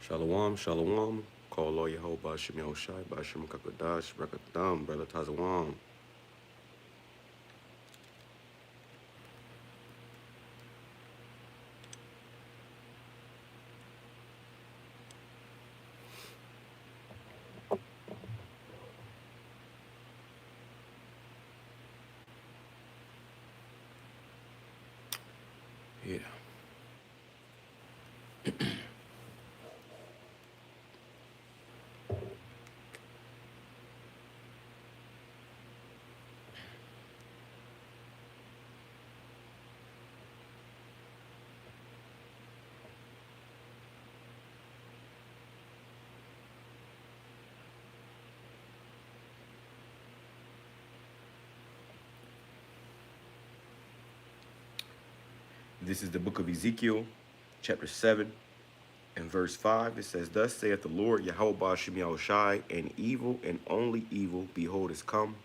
Shalom, shalom. Call Lord Yehovah Shem Yahushai, Bashim Kakadash, Rakatam, Brother Tazawam. Yeah. This is the book of Ezekiel, chapter 7, and verse 5. It says, Thus saith the Lord Yehovah Shem Yahushai, and evil and only evil, behold, is come,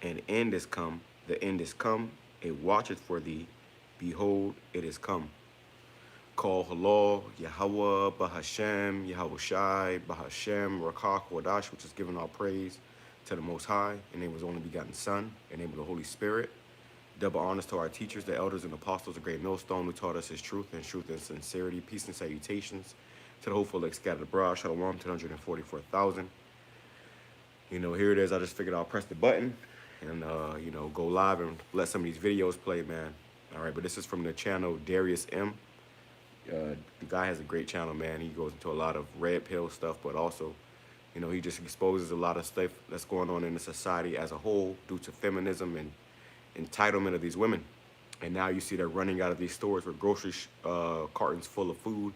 and end is come, the end is come, it watcheth for thee, behold, it is come. Call Halal, Yahweh, Bahashem, Yahushai, Bahashem, Rakah, Kodash, which is giving our praise to the Most High, in the name of His only begotten Son, in the name of the Holy Spirit. Double honors to our teachers, the elders and apostles, the great millstone who taught us His truth and sincerity, peace and salutations to the hopeful elect scattered abroad. Shalom to 144,000. You know, here it is. I just figured I'll press the button and, you know, go live and let some of these videos play, man. All right, but this is from the channel Darius M. The guy has a great channel, man. He goes into a lot of red pill stuff, but also, you know, he just exposes a lot of stuff that's going on in the society as a whole due to feminism and entitlement of these women. And now you see they're running out of these stores with grocery cartons full of food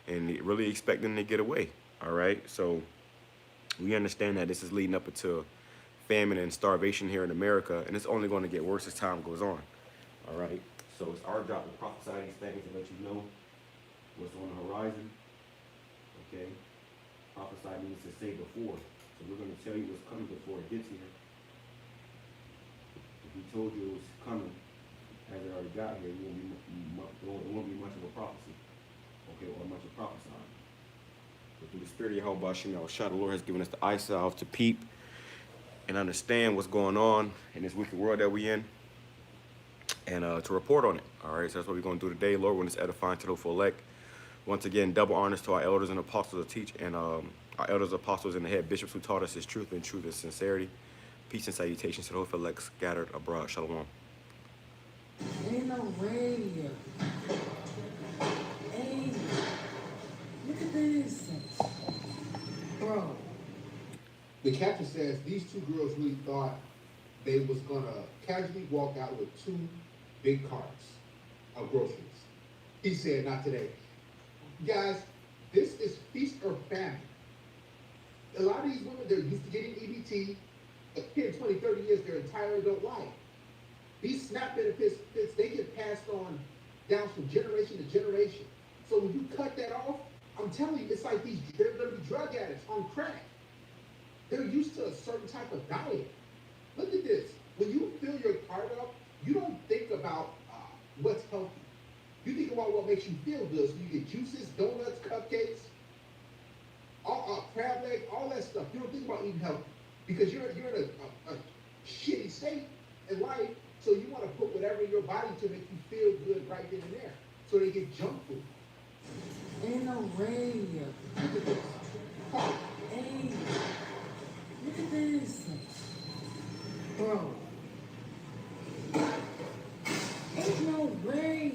and really expecting to get away. All right, so we understand that this is leading up into famine and starvation here in America, and it's only going to get worse as time goes on. All right, so it's our job to prophesy these things and let you know what's on the horizon. Okay, prophesy means to say before, so we're going to tell you what's coming before it gets here. If he told you it was coming as it already got here, it won't be much of a prophecy, okay, or much of prophesying. But through the spirit of Yehovah Shem Yahushai, the Lord has given us the eyesight to peep and understand what's going on in this wicked world that we in, and to report on it. All right, so that's what we're going to do today, Lord, when it's edifying to the full elect. Once again, double honors to our elders and apostles to teach, and our elders, apostles, and the head bishops who taught us His truth and sincerity. Peace and salutations to the whole elect scattered abroad. Shalom. Ain't no way. Hey, look at this. Bro. The captain says these two girls really thought they was gonna casually walk out with 2 big carts of groceries. He said, not today. Guys, this is feast or famine. A lot of these women, they're used to getting EBT. 10, 20, 30 years, their entire adult life. These SNAP benefits, they get passed on down from generation to generation. So when you cut that off, I'm telling you, it's like they're gonna be drug addicts on crack. They're used to a certain type of diet. Look at this. When you fill your cart up, you don't think about what's healthy. You think about what makes you feel good. So you get juices, donuts, cupcakes, crab leg, all that stuff. You don't think about eating healthy because you're in a shitty state in life. So you want to put whatever in your body to make you feel good right then and there. So they get junk food. Ain't no way. Look at this. Oh, Hey, look at this. Bro. Ain't no way.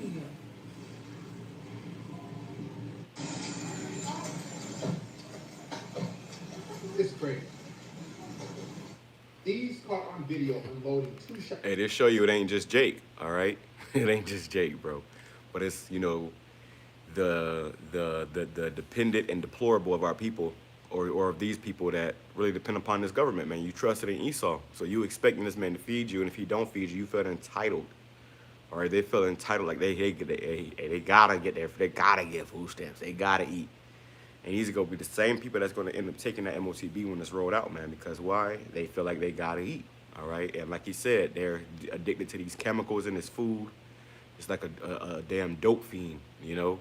it's crazy. These caught on video unloading 2 shots. Hey, this show you it ain't just Jake, all right? It ain't just Jake, bro. But it's, you know, the dependent and deplorable of our people, or of these people that really depend upon this government, man. You trusted in Esau, so you expecting this man to feed you, and if he don't feed you, you feel entitled. All right, they feel entitled, like they gotta get food stamps, they gotta eat. And these are gonna be the same people that's gonna end up taking that MOTB when it's rolled out, man. Because why? They feel like they gotta eat. All right, and like he said, they're addicted to these chemicals in this food. It's like a damn dope fiend, you know.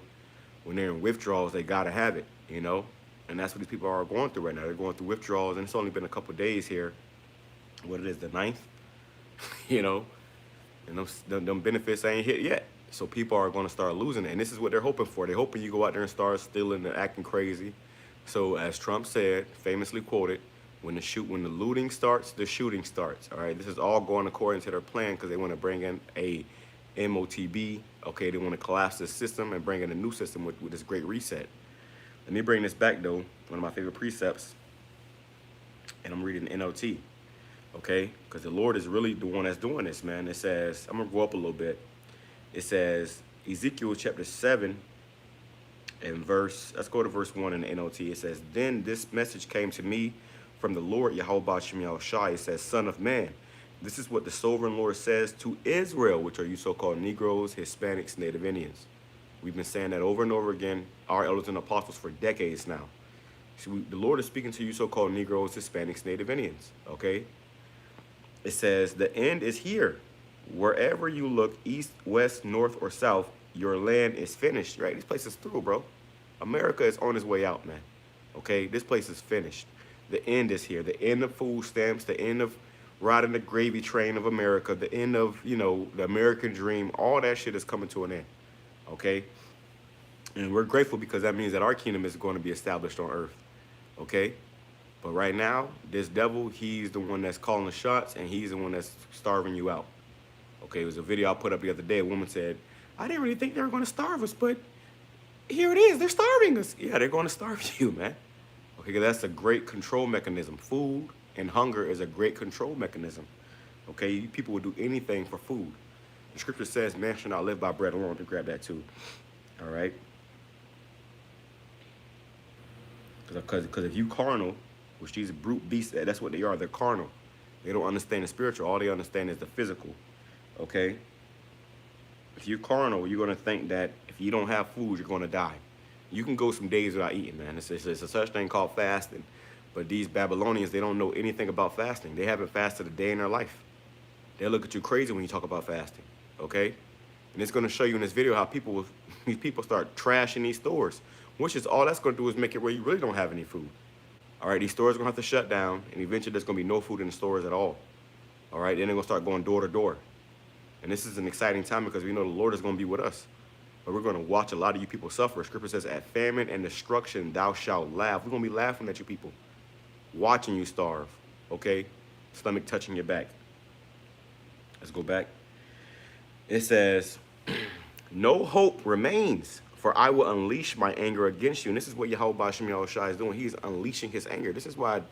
when they're in withdrawals, they gotta have it, you know? And that's what these people are going through right now. They're going through withdrawals, and it's only been a couple days here. What it is, the ninth, you know? And them benefits ain't hit yet. So people are going to start losing it. And this is what they're hoping for. They're hoping you go out there and start stealing and acting crazy. So as Trump said, famously quoted, when the looting starts, the shooting starts. All right, this is all going according to their plan because they want to bring in a MOTB. Okay, they want to collapse the system and bring in a new system with this great reset. Let me bring this back though. One of my favorite precepts, and I'm reading NLT. Okay, because the Lord is really the one that's doing this, man. It says, I'm gonna go up a little bit. It says Ezekiel chapter 7 and let's go to verse 1 in the NLT. It says, then this message came to me from the Lord Yahweh Shem Yahushai. It says, son of man, this is what the sovereign Lord says to Israel, which are you so-called Negroes, Hispanics, Native Indians. We've been saying that over and over again, our elders and apostles for decades now. So the Lord is speaking to you so-called Negroes, Hispanics, Native Indians, okay? It says, the end is here. Wherever you look, east, west, north, or south, your land is finished, right? This place is through, bro. America is on its way out, man. Okay, this place is finished. The end is here. The end of food stamps, the end of riding the gravy train of America, the end of, you know, the American dream. All that shit is coming to an end, okay? And we're grateful because that means that our kingdom is going to be established on earth, okay? But right now, this devil, he's the one that's calling the shots, and he's the one that's starving you out. Okay, it was a video I put up the other day. A woman said, I didn't really think they were going to starve us, but here it is. They're starving us. Yeah, they're going to starve you, man. Okay, 'cause that's a great control mechanism. Food and hunger is a great control mechanism. Okay, people will do anything for food. The scripture says, man shall not live by bread alone. To grab that too. All right? Because if you carnal, which these brute beasts, that's what they are. They're carnal. They don't understand the spiritual. All they understand is the physical. Okay? If you're carnal, you're going to think that if you don't have food, you're going to die. You can go some days without eating, man. It's a such thing called fasting. But these Babylonians, they don't know anything about fasting. They haven't fasted a day in their life. They'll look at you crazy when you talk about fasting. Okay? And it's going to show you in this video how these people start trashing these stores, which is all that's going to do is make it where you really don't have any food. All right, these stores are going to have to shut down, and eventually there's going to be no food in the stores at all. All right, then they're going to start going door to door. And this is an exciting time because we know the Lord is going to be with us. But we're going to watch a lot of you people suffer. Scripture says, at famine and destruction thou shalt laugh. We're going to be laughing at you people, watching you starve, okay? Stomach touching your back. Let's go back. It says, no hope remains, for I will unleash my anger against you. And this is what Yahweh Shem Yahushai is doing. He's unleashing his anger. This is why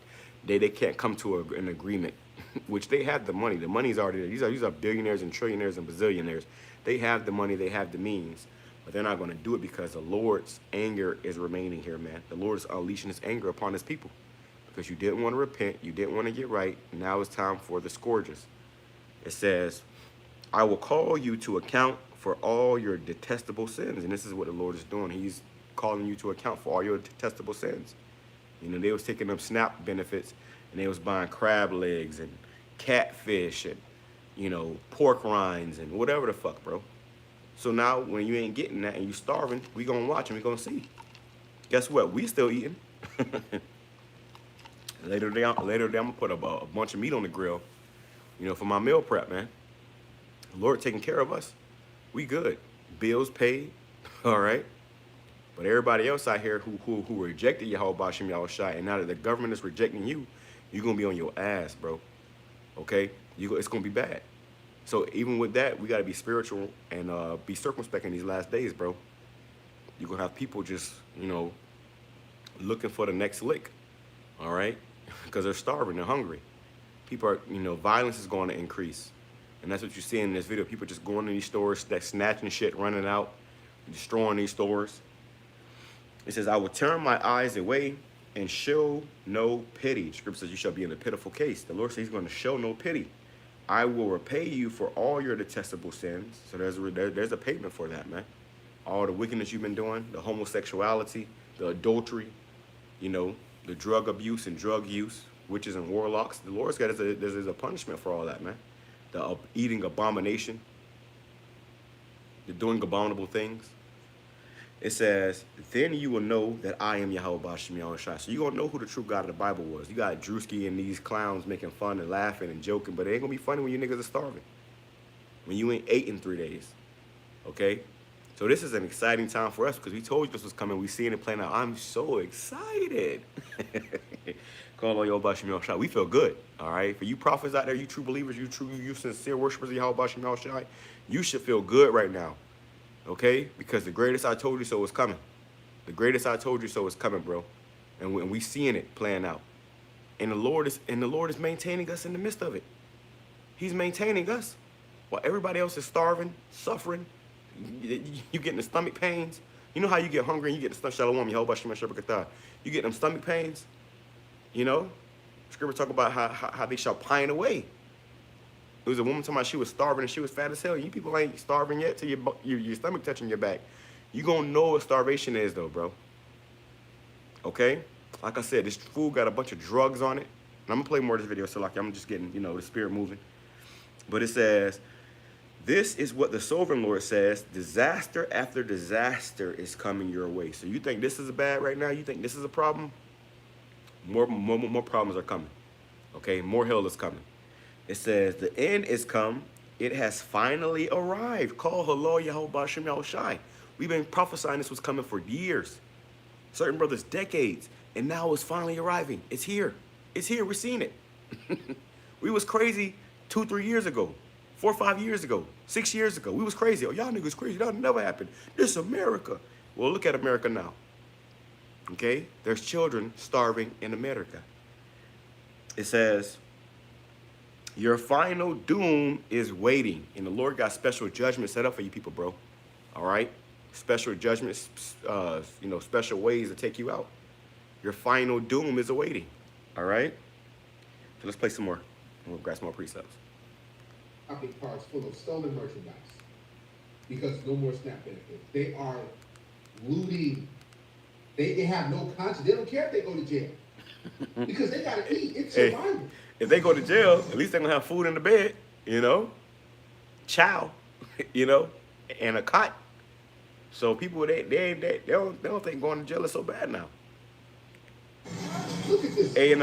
they can't come to an agreement, which they have the money. The money's already there. These are billionaires and trillionaires and bazillionaires. They have the money. They have the means. But they're not going to do it because the Lord's anger is remaining here, man. The Lord is unleashing his anger upon his people because you didn't want to repent. You didn't want to get right. Now it's time for the scourges. It says, I will call you to account for all your detestable sins. And this is what the Lord is doing. He's calling you to account for all your detestable sins. You know, they was taking them SNAP benefits and they was buying crab legs and catfish and, you know, pork rinds and whatever the fuck, bro. So now when you ain't getting that and you starving, we gonna watch and we gonna see. Guess what? We still eating. Later today, I'm gonna put a bunch of meat on the grill, you know, for my meal prep, man. The Lord taking care of us. We good. Bills paid, all right? But everybody else out here who rejected Yahweh Shem Yahushai, and now that the government is rejecting you, you're going to be on your ass, bro. Okay? It's going to be bad. So even with that, we got to be spiritual and be circumspect in these last days, bro. You're going to have people just, you know, looking for the next lick, all right? Because they're starving, they're hungry. People are, you know, violence is going to increase. And that's what you see in this video. People just going to these stores, snatching shit, running out, destroying these stores. It says, I will turn my eyes away and show no pity. Scripture says you shall be in a pitiful case. The Lord says he's going to show no pity. I will repay you for all your detestable sins. So there's a payment for that, man. All the wickedness you've been doing, the homosexuality, the adultery, you know, the drug abuse and drug use, witches and warlocks. The Lord's got there's a punishment for all that, man. The eating abomination, the doing abominable things. It says, then you will know that I am Yahweh Bashim Yahushai. So you're going to know who the true God of the Bible was. You got Drewski and these clowns making fun and laughing and joking, but it ain't going to be funny when you niggas are starving. When you ain't ate in 3 days. Okay? So this is an exciting time for us because we told you this was coming. We seeing it playing out. I'm so excited. Call on Yahweh Bashim Yahushai. We feel good. All right? For you prophets out there, you true believers, you sincere worshipers of Yahweh Bashim Yahushai, you should feel good right now. Okay? Because the greatest I told you so is coming. The greatest I told you so is coming, bro. And we seeing it playing out. And the Lord is maintaining us in the midst of it. He's maintaining us. While everybody else is starving, suffering, you getting the stomach pains. You know how you get hungry and you get the stomach shalom, you get them stomach pains, you know? Scripture talk about how they shall pine away. It was a woman talking about she was starving and she was fat as hell. You people ain't starving yet till your stomach touching your back. You gonna know what starvation is though, bro. Okay? Like I said, this food got a bunch of drugs on it. And I'm gonna play more of this video, so like I'm just getting, the spirit moving. But it says, this is what the sovereign Lord says, disaster after disaster is coming your way. So you think this is bad right now? You think this is a problem? More problems are coming. Okay? More hell is coming. It says, the end is come. It has finally arrived. Call hello Yahweh Bashim Yahushai. We've been prophesying this was coming for years. Certain brothers, decades. And now it's finally arriving. It's here. It's here. We're seeing it. We was crazy 2-3 years ago. 4 or 5 years ago. 6 years ago. We was crazy. Oh, y'all niggas crazy. That'll never happen. This is America. Well, look at America now. Okay? There's children starving in America. It says, your final doom is waiting. And the Lord got special judgment set up for you people, bro. All right? Special judgments, special ways to take you out. Your final doom is awaiting. All right? So let's play some more. We'll grab some more precepts. Shopping carts full of stolen merchandise because no more SNAP benefits. They are looting. They have no conscience. They don't care if they go to jail because they gotta eat. It's survival. Hey, if they go to jail, at least they're gonna have food in the bed, chow, and a cot. So people they don't think going to jail is so bad now. Look at this. And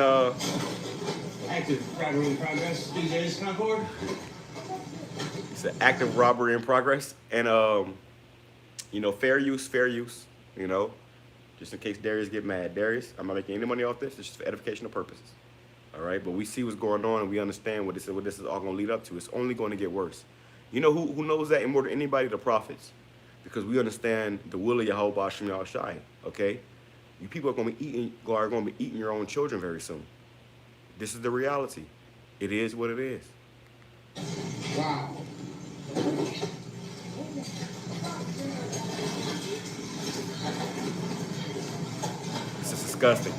Active robbery in progress, DJ's Concord. it's an active robbery in progress, and fair use, just in case Darius get mad. Darius, I'm not making any money off this. It's just for edificational purposes. All right, but we see what's going on and we understand what this is all gonna lead up to. It's only going to get worse. You know who knows that more than anybody? The prophets, because we understand the will of Yahweh Bashim Yahushai. Okay, you people are going to be eating your own children very soon. This is the reality. It is what it is. Wow. This is disgusting.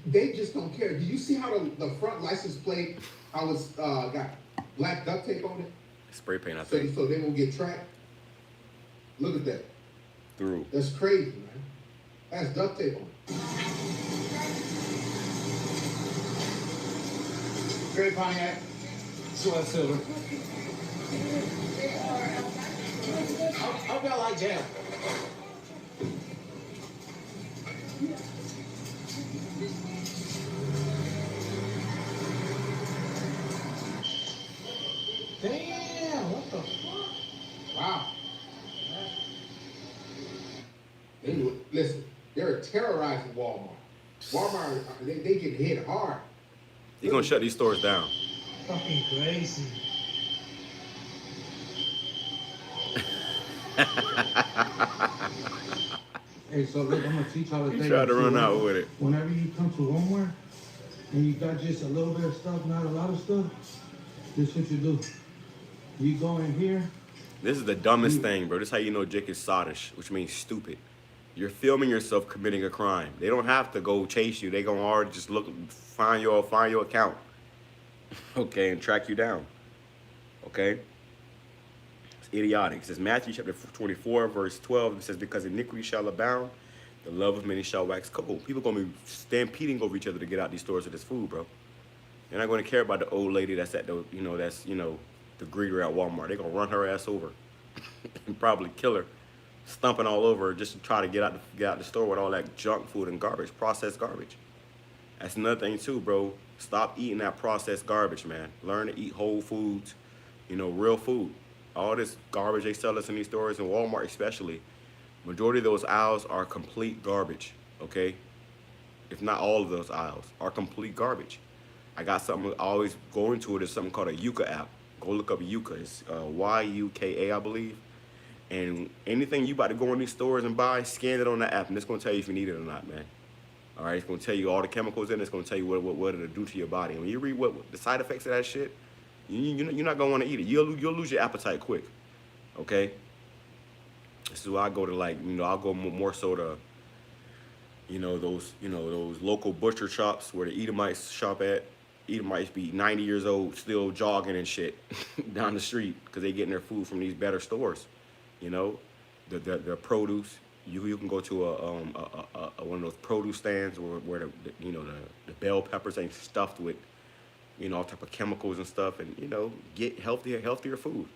They just don't care. Do you see how the front license plate, how it's got black duct tape on it? Spray paint, I think. So they won't get tracked? Look at that. Through. That's crazy, man. That's duct tape on it. Great Pontiac, Sweat Silver. I'll go like jail. Damn, what the fuck? Wow. Listen, they're terrorizing Walmart. Walmart, they get hit hard. You're going to shut these stores down. Fucking crazy. Hey, so look, I'm gonna teach y'all the You thing. tried to run out with it. Whenever you come to Walmart and you got just a little bit of stuff, not a lot of stuff, this is what you do. You go in here. This is the dumbest thing, bro. This is how you know Jake is sottish, which means stupid. You're filming yourself committing a crime. They don't have to go chase you. They gonna already just find your account, okay, and track you down, okay? It's idiotic. It says Matthew chapter 24, verse 12. It says, because iniquity shall abound, The love of many shall wax cold. People gonna be stampeding over each other to get out these stores of this food, bro. They're not gonna care about the old lady that's at the, the greeter at Walmart. They're gonna run her ass over and probably kill her, stomping all over her just to try to get out the store with all that junk food and garbage, processed garbage. That's another thing too, bro. Stop eating that processed garbage, man. Learn to eat whole foods, real food. All this garbage they sell us in these stores, and Walmart especially, majority of those aisles are complete garbage, okay? If not all of those aisles are complete garbage. I got something I always go into it. Is something called a Yuka app. Go look up Yuka. It's Yuka, I believe. And anything you about to go in these stores and buy, scan it on the app, and it's gonna tell you if you need it or not, man. All right, it's gonna tell you all the chemicals in it. It's gonna tell you what it'll do to your body. And when you read what the side effects of that shit, you're not gonna want to eat it. You'll lose your appetite quick. Okay. This is why I go to I'll go more so to those local butcher shops where the Edomites shop at. Edomites be 90 years old, still jogging and shit down the street because they getting their food from these better stores. The produce. You can go to one of those produce stands where the bell peppers ain't stuffed with all type of chemicals and stuff, and get healthier food,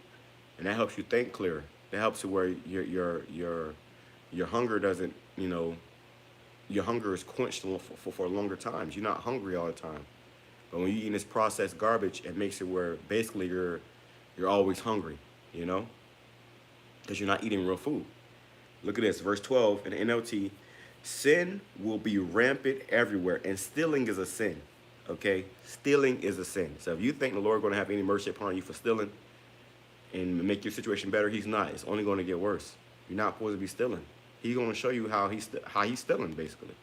and that helps you think clearer. That helps you where your hunger doesn't your hunger is quenched for longer times. You're not hungry all the time. But when you're eating this processed garbage, it makes it where basically you're always hungry, because you're not eating real food. Look at this, verse 12 in the NLT. Sin will be rampant everywhere, and stealing is a sin, okay? Stealing is a sin. So if you think the Lord is going to have any mercy upon you for stealing and make your situation better, he's not. It's only going to get worse. You're not supposed to be stealing. He's going to show you how he's stealing, basically.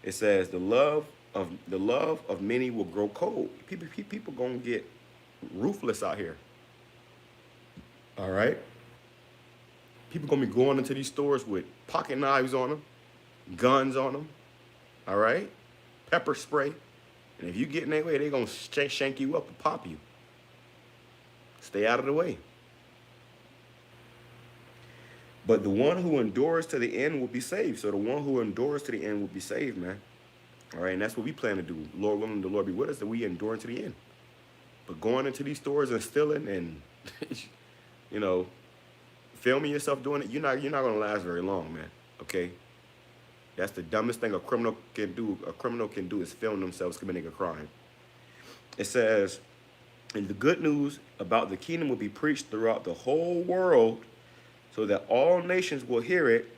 It says the love of many will grow cold. People going to get ruthless out here. All right? People going to be going into these stores with pocket knives on them, guns on them, all right? Pepper spray. And if you get in their way, they're going to shank you up and pop you. Stay out of the way. But the one who endures to the end will be saved. So the one who endures to the end will be saved, man. All right, and that's what we plan to do. Lord willing, the Lord be with us, that we endure to the end. But going into these stores and stealing and, filming yourself doing it, you're not gonna last very long, man. Okay? That's the dumbest thing a criminal can do. A criminal can do is film themselves committing a crime. It says, and the good news about the kingdom will be preached throughout the whole world, so that all nations will hear it,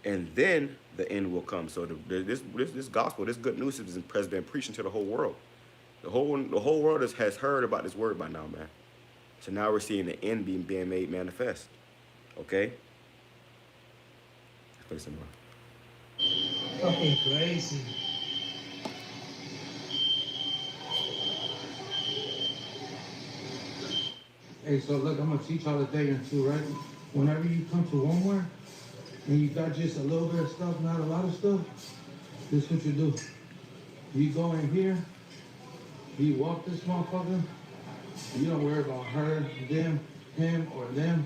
and then the end will come. So this gospel, this good news has been preaching to the whole world. The whole world has heard about this word by now, man. So now we're seeing the end being made manifest. Okay? Let's play some more. Fucking crazy. Hey, so look, I'm gonna teach y'all a thing or two, right? Whenever you come to Walmart and you got just a little bit of stuff, not a lot of stuff, this is what you do. You go in here, you walk this motherfucker, you don't worry about her, them, him, or them.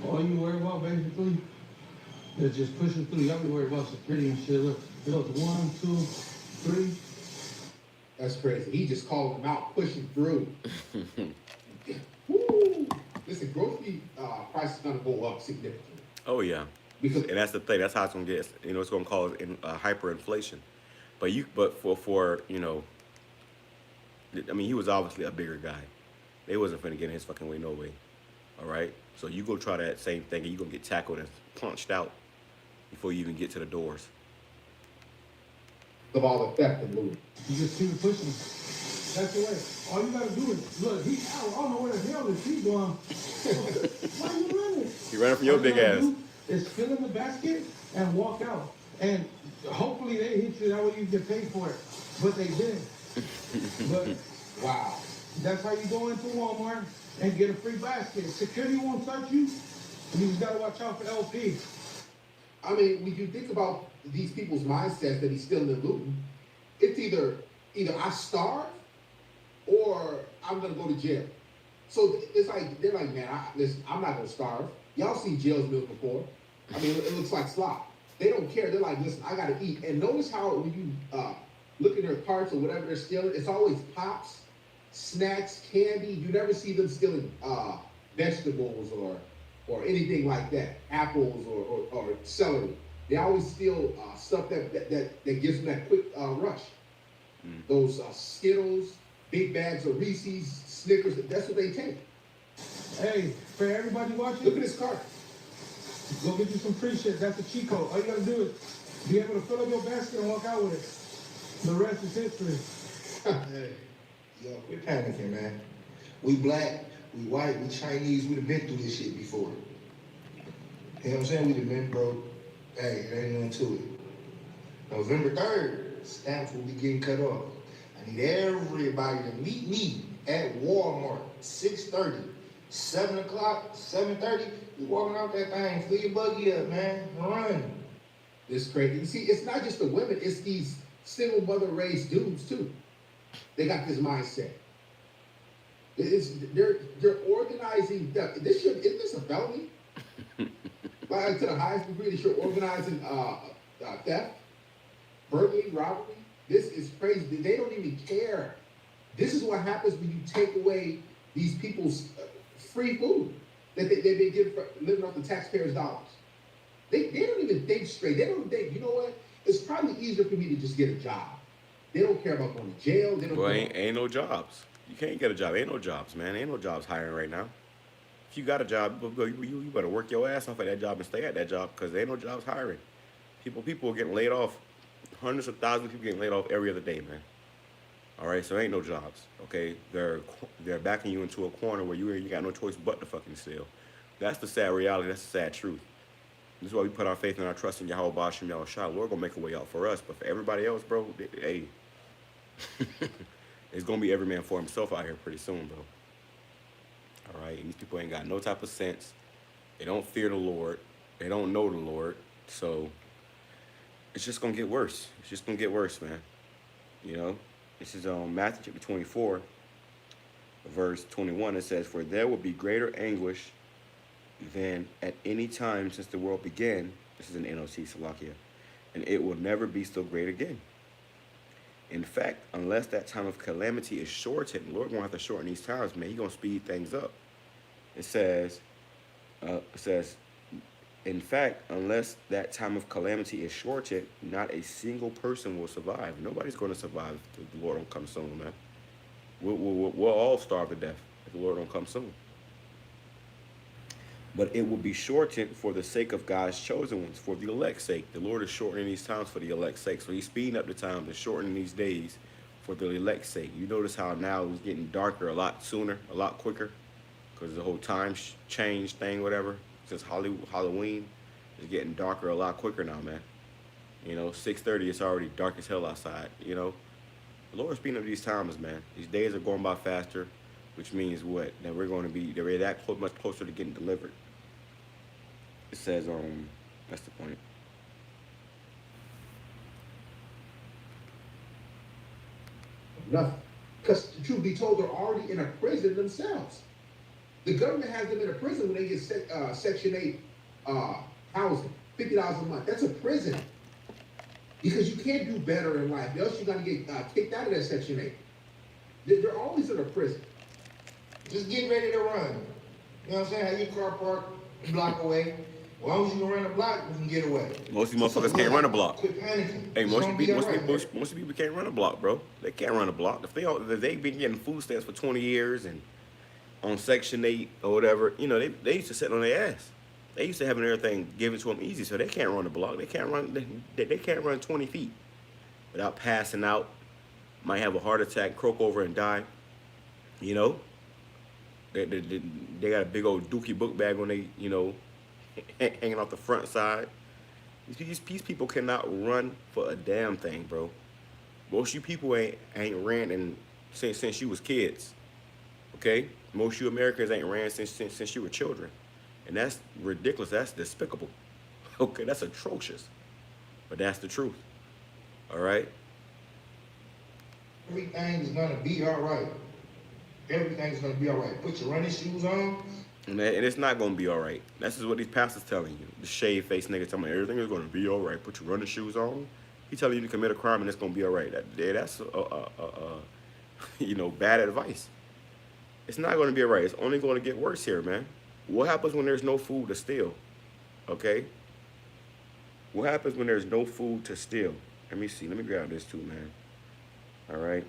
All you worry about basically is just pushing through. Y'all be worried about security and shit. Look, it goes 1, 2, 3. That's crazy. He just called them out, pushing through. Woo! Listen, grocery prices are gonna go up significantly. Oh yeah, Because and that's the thing. That's how it's gonna get. It's gonna cause hyperinflation. But for I mean, he was obviously a bigger guy. They wasn't finna get in his fucking way, no way. All right. So you go try that same thing, and you gonna get tackled and punched out before you even get to the doors. of all the theft and loot. You just keep pushing. That's the way. All you gotta do is look. He's out. I don't know where the hell is he going. Why you running? You running from your big ass. Is fill in the basket and walk out, and hopefully they hit you. That way you get paid for it. But they didn't. But Wow. that's how you go into Walmart and get a free basket. Security won't touch you. You just gotta watch out for LP. I mean, when you think about these people's mindsets that he's stealing and looting, it's either I starve or I'm gonna go to jail. So it's like they're like, man, listen, I'm not gonna starve. Y'all seen jails built before. I mean, it looks like slop. They don't care. They're like, listen, I gotta eat. And notice how when you look in their carts or whatever they're stealing, it's always pops, snacks, candy. You never see them stealing vegetables or anything like that, apples or celery. They always steal stuff that gives them that quick rush. Those Skittles, big bags of Reese's, Snickers. That's what they take. Hey, for everybody watching, Look at this cart. go get you some free shit. That's a cheat code. All you gotta do is be able to fill up your basket and walk out with it. The rest is history. Hey, yo, quit panicking, man. We black, we white, we Chinese, we done been through this shit before. You know what I'm saying? We done been broke. Hey, there ain't nothing to it. November 3rd, stamps will be getting cut off. I need everybody to meet me at Walmart, 6:30. 7 o'clock, 7:30, you walking out that thing, fill your buggy up, man, and run. It's crazy. You see, it's not just the women, it's these single mother raised dudes too. They got this mindset. They're organizing theft. Isn't this a felony? Like to the highest degree that you're organizing theft, burglary, robbery. This is crazy. They don't even care. This is what happens when you take away these people's free food that they give for living off the taxpayers' dollars. They don't even think straight. They don't think, you know what? It's probably easier for me to just get a job. They don't care about going to jail. They don't Well, care ain't no jobs. You can't get a job. Ain't no jobs, man. Ain't no jobs hiring right now. If you got a job, you better work your ass off at that job and stay at that job because there ain't no jobs hiring. People are getting laid off. Hundreds of thousands of people getting laid off every other day, man. All right, so ain't no jobs. Okay, they're backing you into a corner where you got no choice but to fucking steal. That's the sad reality. That's the sad truth. This is why we put our faith and our trust in Yahweh Bashim Yahushua. Lord gonna make a way out for us, but for everybody else, bro, hey, it's gonna be every man for himself out here pretty soon, bro. All right, and these people ain't got no type of sense. They don't fear the Lord. They don't know the Lord. So it's just gonna get worse. It's just gonna get worse, man. You know, this is Matthew chapter 24, verse 21. It says, "For there will be greater anguish than at any time since the world began." This is an NOC Salakia, "and it will never be so great again. In fact, unless that time of calamity is shortened," the Lord gonna have to shorten these times, man. He gonna speed things up. It says, "In fact, unless that time of calamity is shortened, not a single person will survive." Nobody's gonna survive if the Lord don't come soon, man. We'll all starve to death if the Lord don't come soon. "But it will be shortened for the sake of God's chosen ones, for the elect's sake." The Lord is shortening these times for the elect's sake. So he's speeding up the times and shortening these days for the elect's sake. You notice how now it's getting darker a lot sooner, a lot quicker, because the whole time change thing, whatever, since Halloween, is getting darker a lot quicker now, man. You know, 6:30, it's already dark as hell outside, you know. The Lord's speeding up these times, man. These days are going by faster, which means what? That we're that much closer to getting delivered. It says, that's the point. nothing. Because the truth be told, they're already in a prison themselves. The government has them in a prison when they get Section 8 housing, $50 a month. That's a prison. Because you can't do better in life, else you're going to get kicked out of that Section 8. They're always in a prison. Just get ready to run. You know what I'm saying? Have your car parked a block away. As long as you can run a block, you can get away. Most of these motherfuckers can't run a block. Quit panicking. Hey, It's most gonna be all right. people can't run a block, bro. They can't run a block. If they've been getting food stamps for 20 years and on Section 8 or whatever, you know, they used to sit on their ass. They used to having everything given to them easy, so they can't run a block. They can't run 20 feet without passing out. Might have a heart attack, croak over, and die. You know, they got a big old dookie book bag on they, you know, hanging off the front side. These people cannot run for a damn thing, bro. Most of you people ain't ran since you was kids. Okay, most of you Americans ain't ran since you were children, and that's ridiculous. That's despicable. Okay, that's atrocious, but that's the truth. All right. Everything's gonna be all right. Everything's gonna be all right. Put your running shoes on, And it's not going to be all right. This is what these pastors telling you. The shade face nigga telling me everything is going to be all right. Put your running shoes on. He telling you to commit a crime and it's going to be all right. That's you know, bad advice. It's not going to be all right. It's only going to get worse here, man. What happens when there's no food to steal? Okay? What happens when there's no food to steal? Let me see. Let me grab this too, man. All right.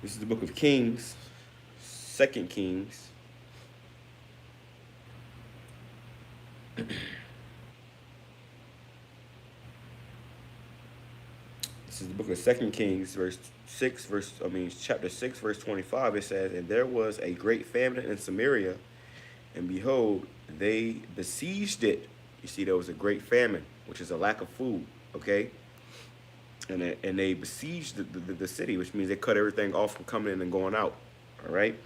This is the book of Kings, 2 Kings. This is the book of 2 Kings, chapter 6, verse 25. It says, and there was a great famine in Samaria, and behold, they besieged it. You see, there was a great famine, which is a lack of food, okay? And they besieged the city, which means they cut everything off from coming in and going out, all right?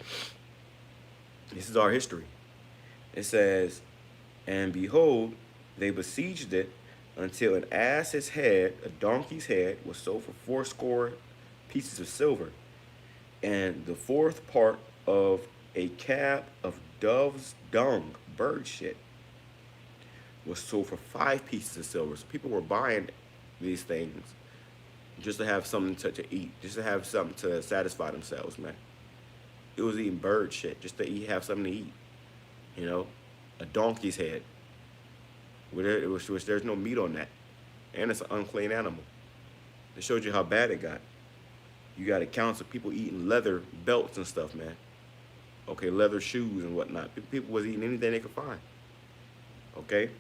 This is our history. It says, and behold, they besieged it until an ass's head, a donkey's head, was sold for 80 pieces of silver, and the fourth part of a cab of dove's dung, bird shit, was sold for 5 pieces of silver. So people were buying these things just to have something to eat, just to have something to satisfy themselves, man. It was eating bird shit just to have something to eat, you know, a donkey's head. Which there's no meat on that, and it's an unclean animal. It showed you how bad it got. You got accounts of people eating leather belts and stuff, man. Okay, leather shoes and whatnot. People was eating anything they could find. Okay.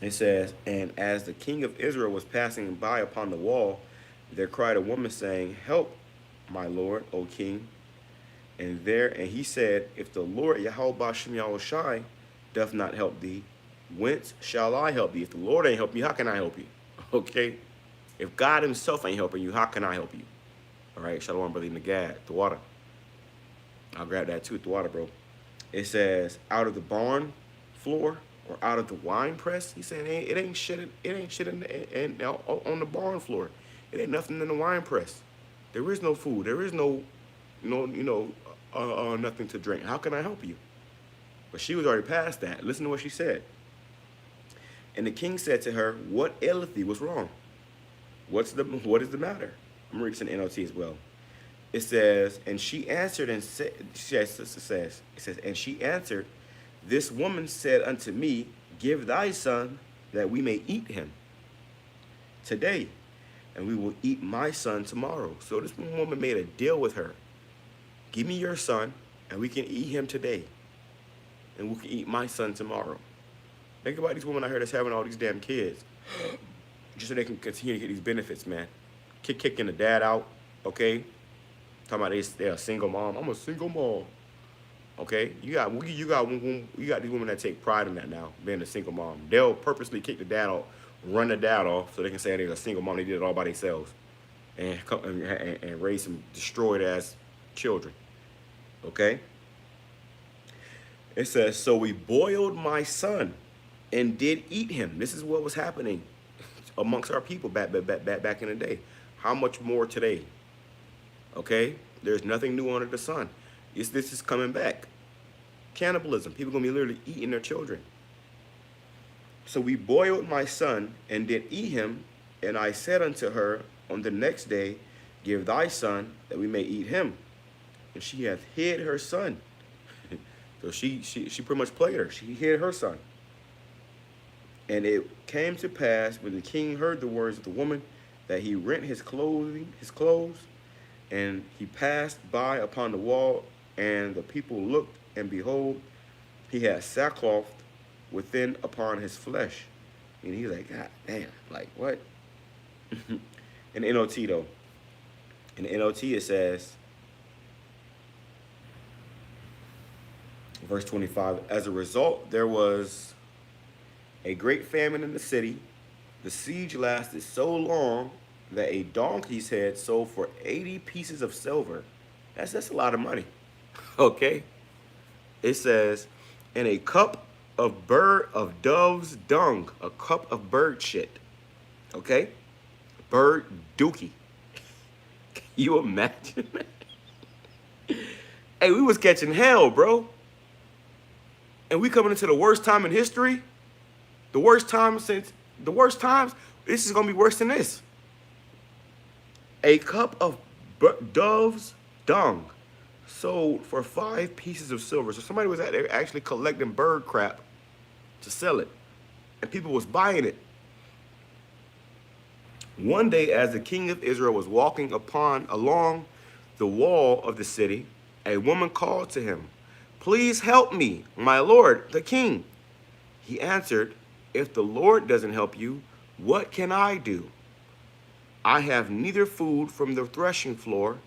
It says, and as the king of Israel was passing by upon the wall, there cried a woman saying, help, my lord, O king. And he said, if the Lord Yahweh Shem Yahushai doth not help thee, whence shall I help thee? If the Lord ain't help you, how can I help you? Okay? If God himself ain't helping you, how can I help you? All right, Shalom, brother Nagad, the water. I'll grab that too, the water, bro. It says, out of the barn floor or out of the wine press. He's saying it ain't shit on the barn floor. It ain't nothing in the wine press. There is no food. There is nothing to drink. How can I help you? But she was already past that. Listen to what she said. And the king said to her, what aileth thee? What's wrong? What is the matter? I'm reading this in NLT as well. It says, and she answered and said, and she answered, this woman said unto me, give thy son that we may eat him today, and we will eat my son tomorrow. So this woman made a deal with her. Give me your son, and we can eat him today, and we can eat my son tomorrow. Think about these women out here that's having all these damn kids, just so they can continue to get these benefits, man. Kicking the dad out, okay? Talking about they're a single mom. I'm a single mom. Okay, you got these women that take pride in that now, being a single mom. They'll purposely kick the dad off, run the dad off, so they can say they're a single mom. They did it all by themselves, and raise some destroyed ass children. Okay. It says, so we boiled my son, and did eat him. This is what was happening amongst our people back in the day. How much more today? Okay, there's nothing new under the sun. This is coming back. Cannibalism. People gonna be literally eating their children. So we boiled my son and did eat him, and I said unto her on the next day, give thy son that we may eat him. And she hath hid her son. So she pretty much played her. She hid her son. And it came to pass when the king heard the words of the woman that he rent his clothes, and he passed by upon the wall, and the people looked, and behold, he had sackcloth within upon his flesh. And he's like, God damn, like what? In the NLT though, in the NLT it says, verse 25, as a result, there was a great famine in the city. The siege lasted so long that a donkey's head sold for 80 pieces of silver. That's a lot of money. Okay. It says, and a cup of dove's dung, a cup of bird shit. Okay? Bird dookie. Can you imagine that? Hey, we was catching hell, bro. And we coming into the worst time in history. The worst time since the worst times. This is gonna be worse than this. A cup of dove's dung sold for 5 pieces of silver. So somebody was out there actually collecting bird crap to sell it. And people was buying it. One day, as the king of Israel was walking along the wall of the city, a woman called to him, "Please help me, my lord, the king." He answered, "If the Lord doesn't help you, what can I do? I have neither food from the threshing floor,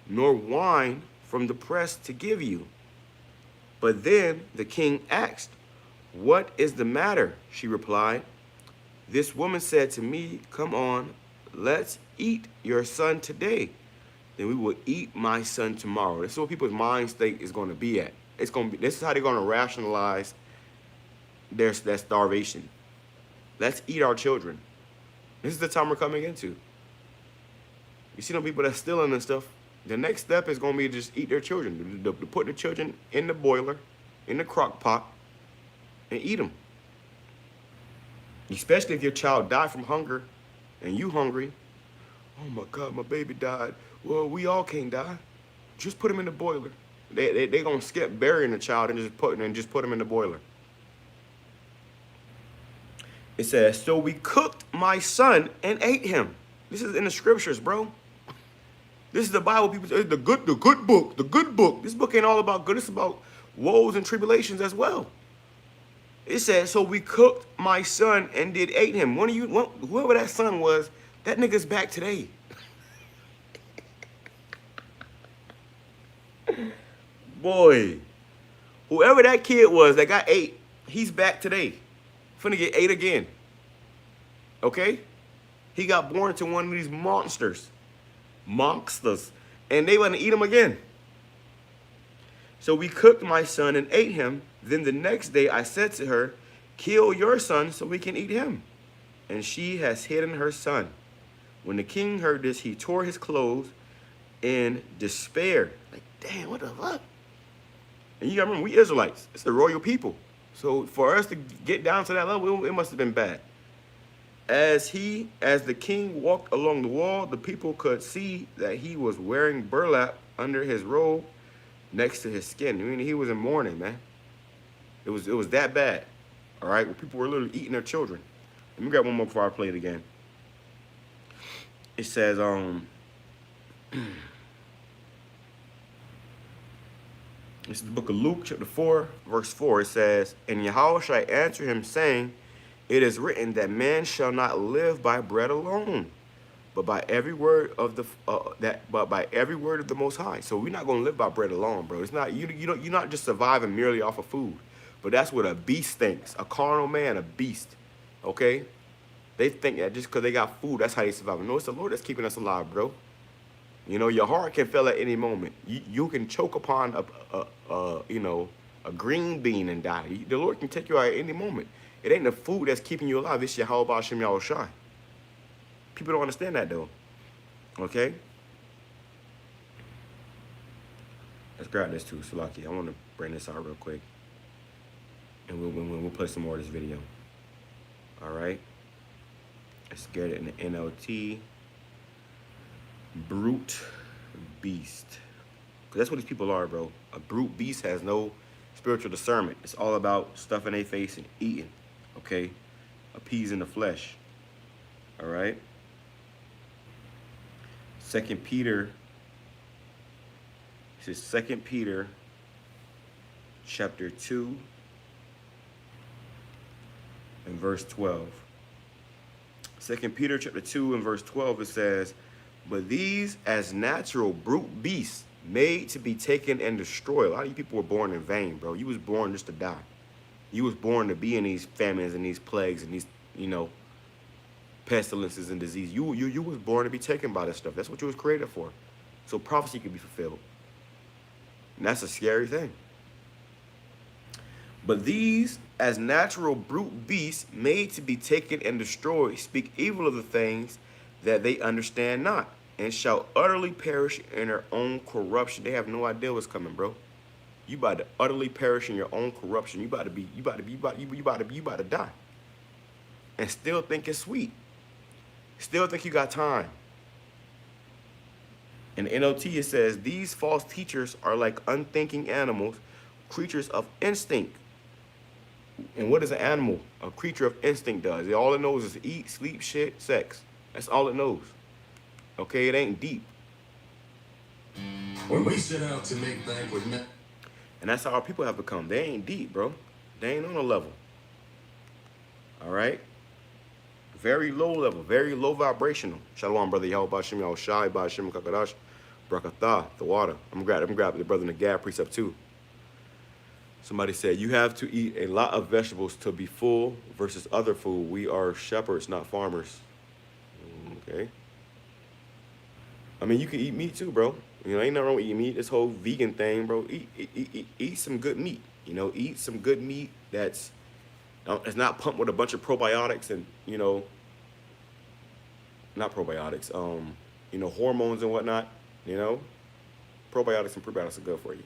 nor wine from the press to give you." But then the king asked, "What is the matter?" She replied, "This woman said to me, 'Come on, let's eat your son today. Then we will eat my son tomorrow.'" This is what people's mind state is going to be at. It's going to be. This is how they're going to rationalize that starvation. Let's eat our children. This is the time we're coming into. You see them people that's stealing and stuff. The next step is going to be to just eat their children. To put the children in the boiler, in the crock pot, and eat them. Especially if your child died from hunger and you hungry. "Oh my God, my baby died." Well, we all can't die. Just put him in the boiler. They gonna skip burying the child and just put him in the boiler. It says, "So we cooked my son and ate him." This is in the scriptures, bro. This is the Bible. People say the good book, the good book. This book ain't all about good. It's about woes and tribulations as well. It says, "So we cooked my son and did ate him." Whoever that son was, that nigga's back today. Boy, whoever that kid was that got ate, he's back today. Finna get ate again. Okay? He got born to one of these monsters. And they want to eat him again. "So we cooked my son and ate him. Then the next day I said to her, 'Kill your son so we can eat him.' And she has hidden her son." When the king heard this, he tore his clothes in despair. Like, damn, what the fuck? And you gotta remember, we Israelites. It's the royal people. So for us to get down to that level, it must have been bad. As the king walked along the wall, the people could see that he was wearing burlap under his robe next to his skin. I mean, he was in mourning, man. It was that bad. All right, well, people were literally eating their children. Let me grab one more before I play it again. It says, this is the book of Luke, chapter 4, verse 4. It says, "And Yahushua answered him, saying, 'It is written that man shall not live by bread alone, but by every word of the Most High.'" So we're not gonna live by bread alone, bro. It's not you're not just surviving merely off of food. But that's what a beast thinks. A carnal man, a beast. Okay? They think that just because they got food, that's how they survive. No, it's the Lord that's keeping us alive, bro. You know, your heart can fail at any moment. You can choke upon a green bean and die. The Lord can take you out at any moment. It ain't the food that's keeping you alive. It's Yahweh Shem Yahushai. People don't understand that, though. Okay? Let's grab this too, Salaki. I want to bring this out real quick. And we'll play some more of this video. All right? Let's get it in the NLT. Brute beast. Because that's what these people are, bro. A brute beast has no spiritual discernment. It's all about stuffing their face and eating. Okay? Appeasing the flesh. All right? 2 Peter. This is 2 Peter chapter 2 and verse 12. 2 Peter chapter 2 and verse 12, it says, "But these as natural brute beasts made to be taken and destroyed." A lot of you people were born in vain, bro. You was born just to die. You was born to be in these famines and these plagues and these, pestilences and disease. You was born to be taken by this stuff. That's what you was created for. So prophecy could be fulfilled. And that's a scary thing. "But these, as natural brute beasts, made to be taken and destroyed, speak evil of the things that they understand not, and shall utterly perish in their own corruption. They have no idea what's coming, bro. You about to utterly perish in your own corruption. You about to die. And still think it's sweet. Still think you got time. In the NOT, it says, these false teachers are like unthinking animals, creatures of instinct. And what does an animal, a creature of instinct, does? All it knows is eat, sleep, shit, sex. That's all it knows. Okay, it ain't deep. When we set out to make bank with men. And that's how our people have become. They ain't deep, bro. They ain't on a level. All right? Very low level, very low vibrational. Shalom, brother Yahweh Bashim Yahushai Bashim Kakadash Brakatha, the water. I'm gonna grab the brother in the Gad precept too. Somebody said, you have to eat a lot of vegetables to be full versus other food. We are shepherds, not farmers. Okay. I mean, you can eat meat too, bro. You know, ain't nothing wrong with eating meat. This whole vegan thing, bro. Eat some good meat. You know, eat some good meat that's it's not pumped with a bunch of probiotics and, you know, not probiotics, you know, hormones and whatnot, you know. Probiotics and prebiotics are good for you.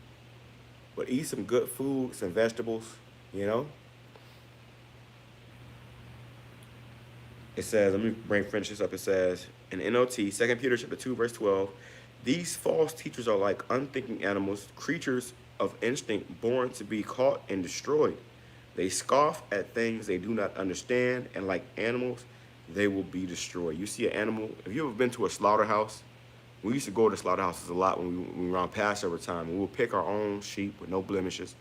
But eat some good food, some vegetables, you know. It says, let me finish this up. It says, in NOT, 2 Peter chapter 2, verse 12, these false teachers are like unthinking animals, creatures of instinct, born to be caught and destroyed. They scoff at things they do not understand, and like animals, they will be destroyed. You see an animal, have you ever been to a slaughterhouse? We used to go to slaughterhouses a lot when we were on Passover time. We would pick our own sheep with no blemishes,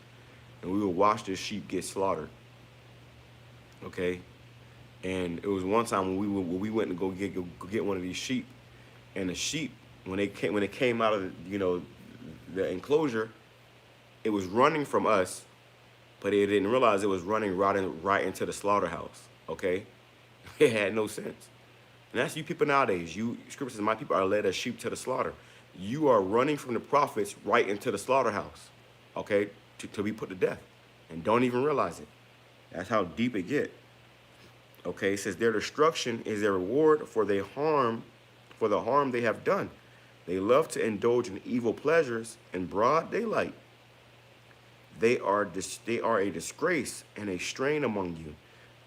and we would watch this sheep get slaughtered. Okay? And it was one time when we went to go get one of these sheep, and the sheep, when it came out of the, you know, the enclosure, it was running from us, but it didn't realize it was running right into the slaughterhouse. Okay? It had no sense. And that's you people nowadays. Scripture says, my people are led as sheep to the slaughter. You are running from the prophets right into the slaughterhouse, okay, to be put to death, and don't even realize it. That's how deep it get. Okay, it says their destruction is their reward for the harm they have done. They love to indulge in evil pleasures in broad daylight. They are a disgrace and a strain among you.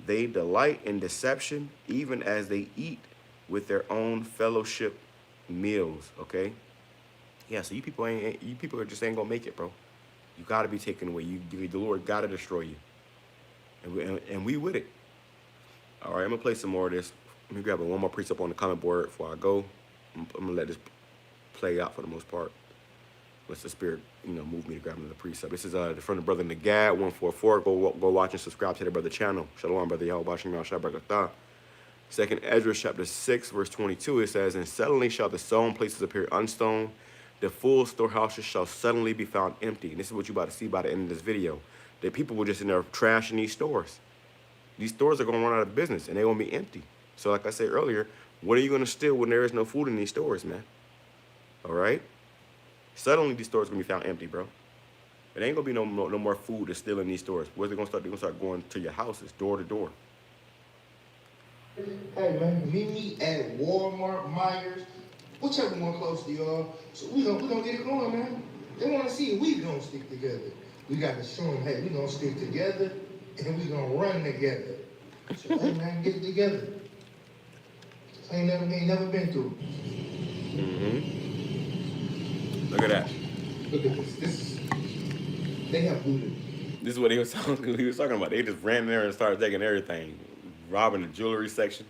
They delight in deception, even as they eat with their own fellowship meals. Okay, yeah. So you people just ain't gonna make it, bro. You gotta be taken away. The Lord gotta destroy you, and we with it. All right, I'm gonna play some more of this. Let me grab one more precept on the comment board before I go. I'm gonna let this play out for the most part. Let the Spirit, you know, move me to grab another precept. This is from the brother Nagad 144. Go watch and subscribe to the brother channel. Shalom, brother Yahweh Bashim Yahshua Barakatah. 2 Ezra chapter 6, verse 22, it says, and suddenly shall the sown places appear unstoned. The full storehouses shall suddenly be found empty. And this is what you're about to see by the end of this video. That people were just in there trashing these stores. These stores are going to run out of business, and they're going to be empty. So like I said earlier, what are you going to steal when there is no food in these stores, man? All right? Suddenly, these stores are going to be found empty, bro. It ain't going to be no more food to steal in these stores. Where's they going to start? They're going to start going to your houses, door to door. Hey man, meet me at Walmart, Myers, whichever one close to y'all. So we gonna get it going, man. They wanna see if we gonna stick together. We gotta show them, hey, we gonna stick together and we gonna run together. So hey man, get it together. Ain't never been through. Mm-hmm. Look at that. Look at this. They have looted. This is what he was talking about. They just ran in there and started taking everything. Robbing the jewelry section.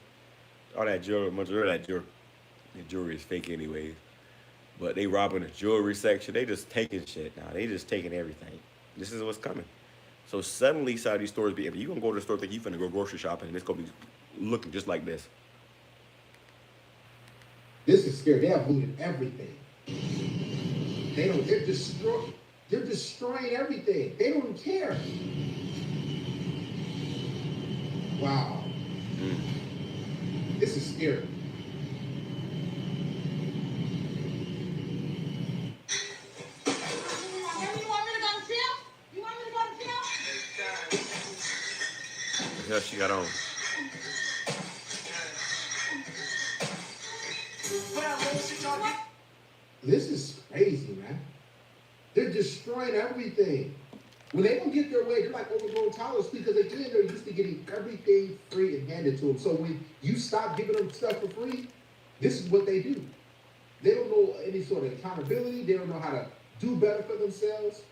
All that jewelry, majority of that jewelry. The jewelry is fake anyways. But they robbing the jewelry section. They just taking shit now. They just taking everything. This is what's coming. So suddenly, side of these stores be empty. You gonna go to the store thinking you finna go grocery shopping, and it's gonna be looking just like this. This is scary. They have looted everything. They're destroying everything. They don't care. Wow. This is scary. The hell she got on? But This is crazy, man. They're destroying everything. When they don't get their way, they're like overgrown toddlers because again, they're used to getting everything free and handed to them. So when you stop giving them stuff for free, this is what they do. They don't know any sort of accountability. They don't know how to do better for themselves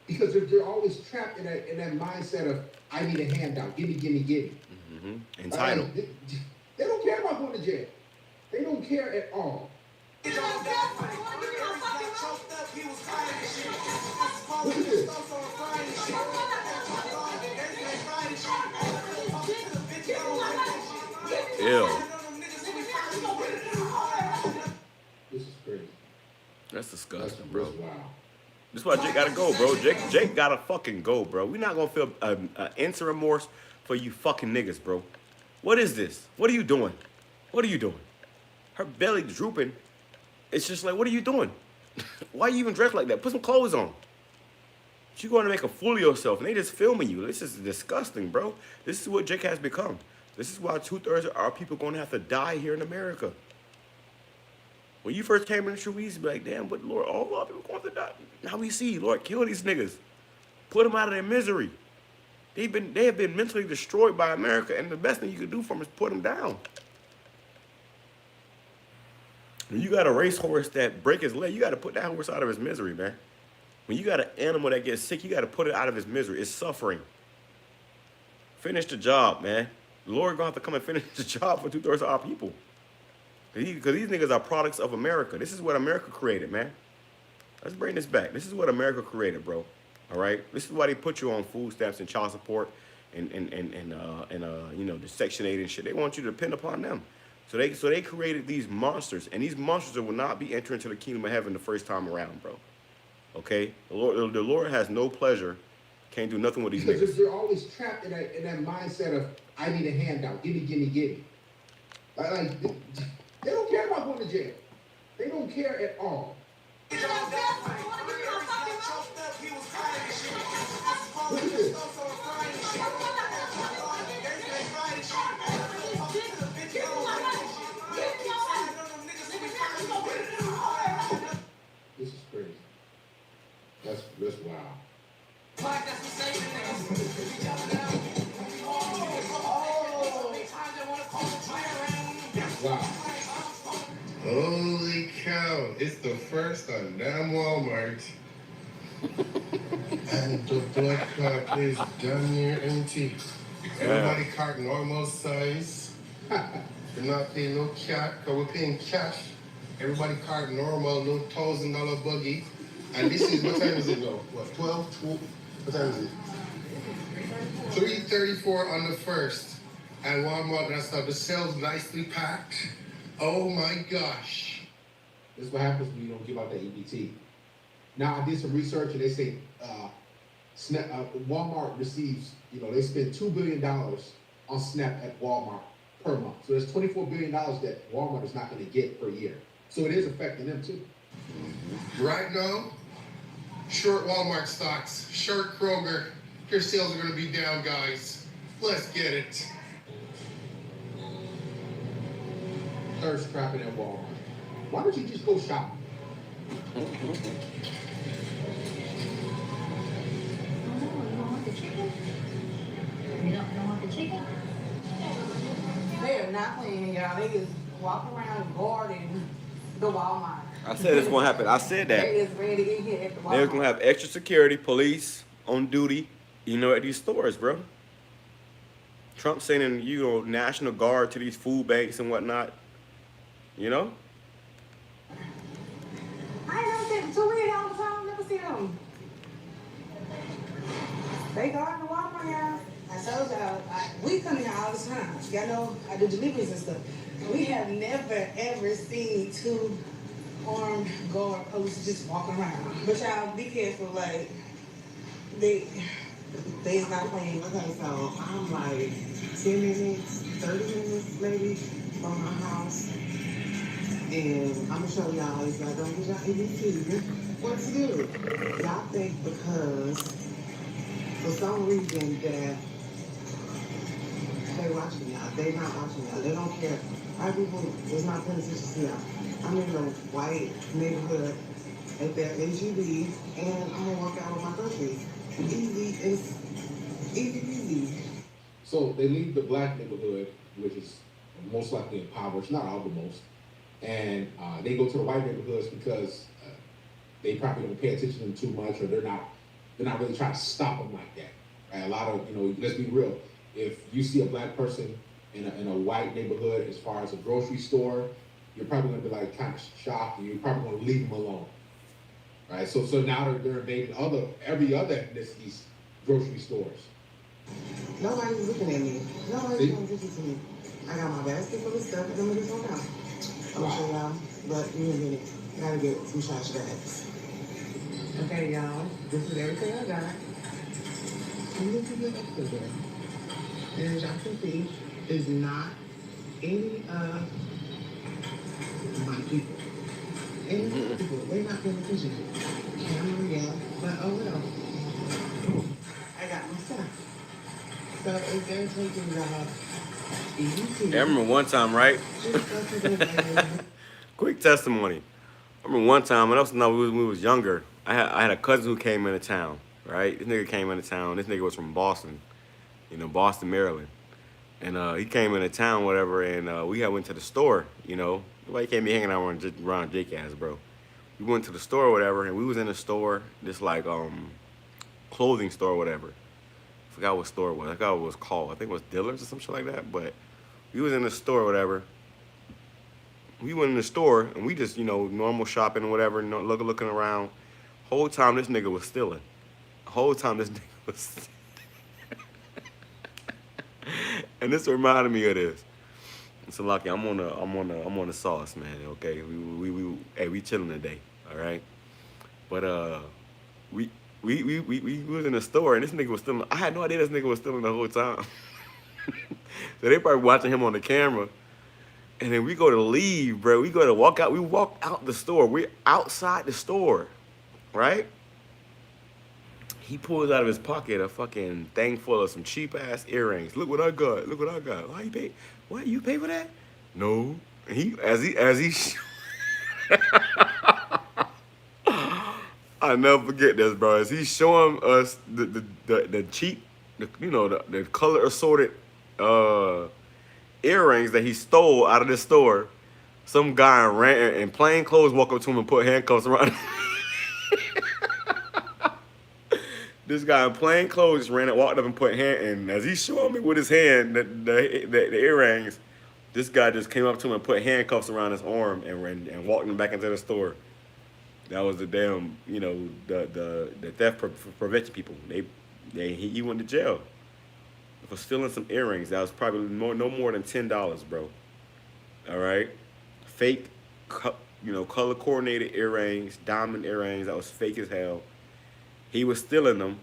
because they're always trapped in that mindset of, I need a handout. Give me, give me, give me. Mm-hmm. Entitled. They don't care about going to jail. They don't care at all. Look at this. Ew. This is crazy. That's disgusting, bro. Wow. This is why Jake gotta go, bro. Jake gotta fucking go, bro. We're not gonna feel an inch of remorse for you fucking niggas, bro. What is this? What are you doing? What are you doing? Her belly drooping. It's just like, what are you doing? Why you even dressed like that? Put some clothes on. You're going to make a fool of yourself, and they just filming you. This is disgusting, bro. This is what Jake has become. This is why 2/3 of our people going to have to die here in America. When you first came in the street, we used to be like, damn, but Lord, all our people going to die. Now we see, Lord, kill these niggas. Put them out of their misery. They have been mentally destroyed by America, and the best thing you can do for them is put them down. When you got a racehorse that break his leg, you got to put that horse out of his misery, man. When you got an animal that gets sick, you got to put it out of his misery. It's suffering. Finish the job, man. The Lord going to have to come and finish the job for 2/3 of our people. Because these niggas are products of America. This is what America created, man. Let's bring this back. This is what America created, bro. All right? This is why they put you on food stamps and child support and you know, the Section 8 and shit. They want you to depend upon them. So they created these monsters, and these monsters will not be entering into the kingdom of heaven the first time around, bro. Okay? The Lord has no pleasure, can't do nothing with these because niggas. they're always trapped in that mindset of, I need a handout. Give me, give me, give me. Like, they don't care about going to jail. They don't care at all. Look at this. This is crazy. That's wow. Wow. Holy cow. It's the first on damn Walmart. And the blood clot is damn near empty. Everybody cart normal size. We're not paying no cat, because we're paying cash. Everybody cart normal, no $1,000 buggy. And this is, what time is it now? What, 12? What time is it? 3:34 on the first. And Walmart and stuff, the shelves nicely packed. Oh my gosh. This is what happens when you don't give out the EBT. Now, I did some research, and they say Walmart receives, you know, they spend $2 billion on SNAP at Walmart per month. So there's $24 billion that Walmart is not going to get per year. So it is affecting them too. Right now, short Walmart stocks, short Kroger. Your sales are going to be down, guys. Let's get it. Thirst trapping at Walmart. Why don't you just go shopping? You don't want the chicken? You don't want the chicken? They are not playing, y'all. They just walk around guarding the Walmart. I said it's gonna happen. I said that. They is ready to get hit at the Walmart. They're gonna have extra security, police on duty, you know, at these stores, bro. Trump sending, you know, National Guard to these food banks and whatnot. You know? I ain't never seen them. So weird all the time. Never seen them. They guard the Walmart, y'all. I told y'all, we come here all the time. Y'all know I do deliveries and stuff. We have never ever seen 2 armed guard police just walking around. But y'all be careful, like they is not playing. Okay, so I'm like 10 minutes, 30 minutes maybe from my house. And I'm gonna show y'all, if y'all don't get y'all EBT, what to do. Y'all think because for some reason that they watching y'all, they not watching y'all, they don't care. Our people is not paying attention to y'all. I'm in a white neighborhood at their HEB, and I'm gonna walk out with my groceries. Easy, it's easy peasy. So they leave the black neighborhood, which is most likely impoverished, not all, but most, and they go to the white neighborhoods because they probably don't pay attention to them too much, or they're not really trying to stop them like that. Right? A lot of, let's be real. If you see a black person in a white neighborhood, as far as a grocery store, you're probably gonna be like kind of shocked, and you're probably gonna leave them alone. Right? So now they're invading every other ethnicity's grocery stores. Nobody's looking at me. Nobody's See? paying attention to me. I got my basket full of stuff, and I'm gonna just walk out. I'm gonna show y'all, but in a minute, I gotta get some trash bags. Okay, y'all, this is everything I got. I'm going to get up to there. And as y'all can see, is not any of my people. Any of my people, they're not paying attention. Camera, yeah, but oh well. I got my stuff. So if they're taking y'all easy, I remember one time, right? just go to the bag. Quick testimony. I remember one time when we was younger. I had a cousin who came into town. Right, this nigga came into town. This nigga was from Boston, Boston, Maryland, and he came into town, whatever. And we had went to the store. Nobody can't be hanging out around Jake ass, bro. We went to the store, whatever, and we was in the store, this like clothing store, whatever. I forgot what store it was. I forgot what it was called. I think it was Dillard's or some shit like that. But we was in the store, whatever. We went in the store and we just, normal shopping or whatever, looking around. Whole time this nigga was stealing. Whole time this nigga was and this reminded me of this. So Lucky, I'm on the sauce, man. Okay, we chilling today, all right. But we was in the store and this nigga was stealing. I had no idea this nigga was stealing the whole time. So they probably watching him on the camera. And then we go to leave, bro. We go to walk out. We walk out the store. We're outside the store, right? He pulls out of his pocket a fucking thing full of some cheap ass earrings. Look what I got. Look what I got. Why you pay? What, you pay for that? No. And he I never forget this, bro. As he's showing us the cheap, the color assorted earrings that he stole out of the store. Some guy in plain clothes walked up to him and put handcuffs around him. This guy in plain clothes walked up and put and as he's showing me with his hand the earrings, this guy just came up to him and put handcuffs around his arm and walked him back into the store. That was the damn, the theft prevention people. He went to jail for stealing some earrings. That was probably no more than $10, bro. All right, fake, color coordinated earrings, diamond earrings. That was fake as hell. He was stealing them,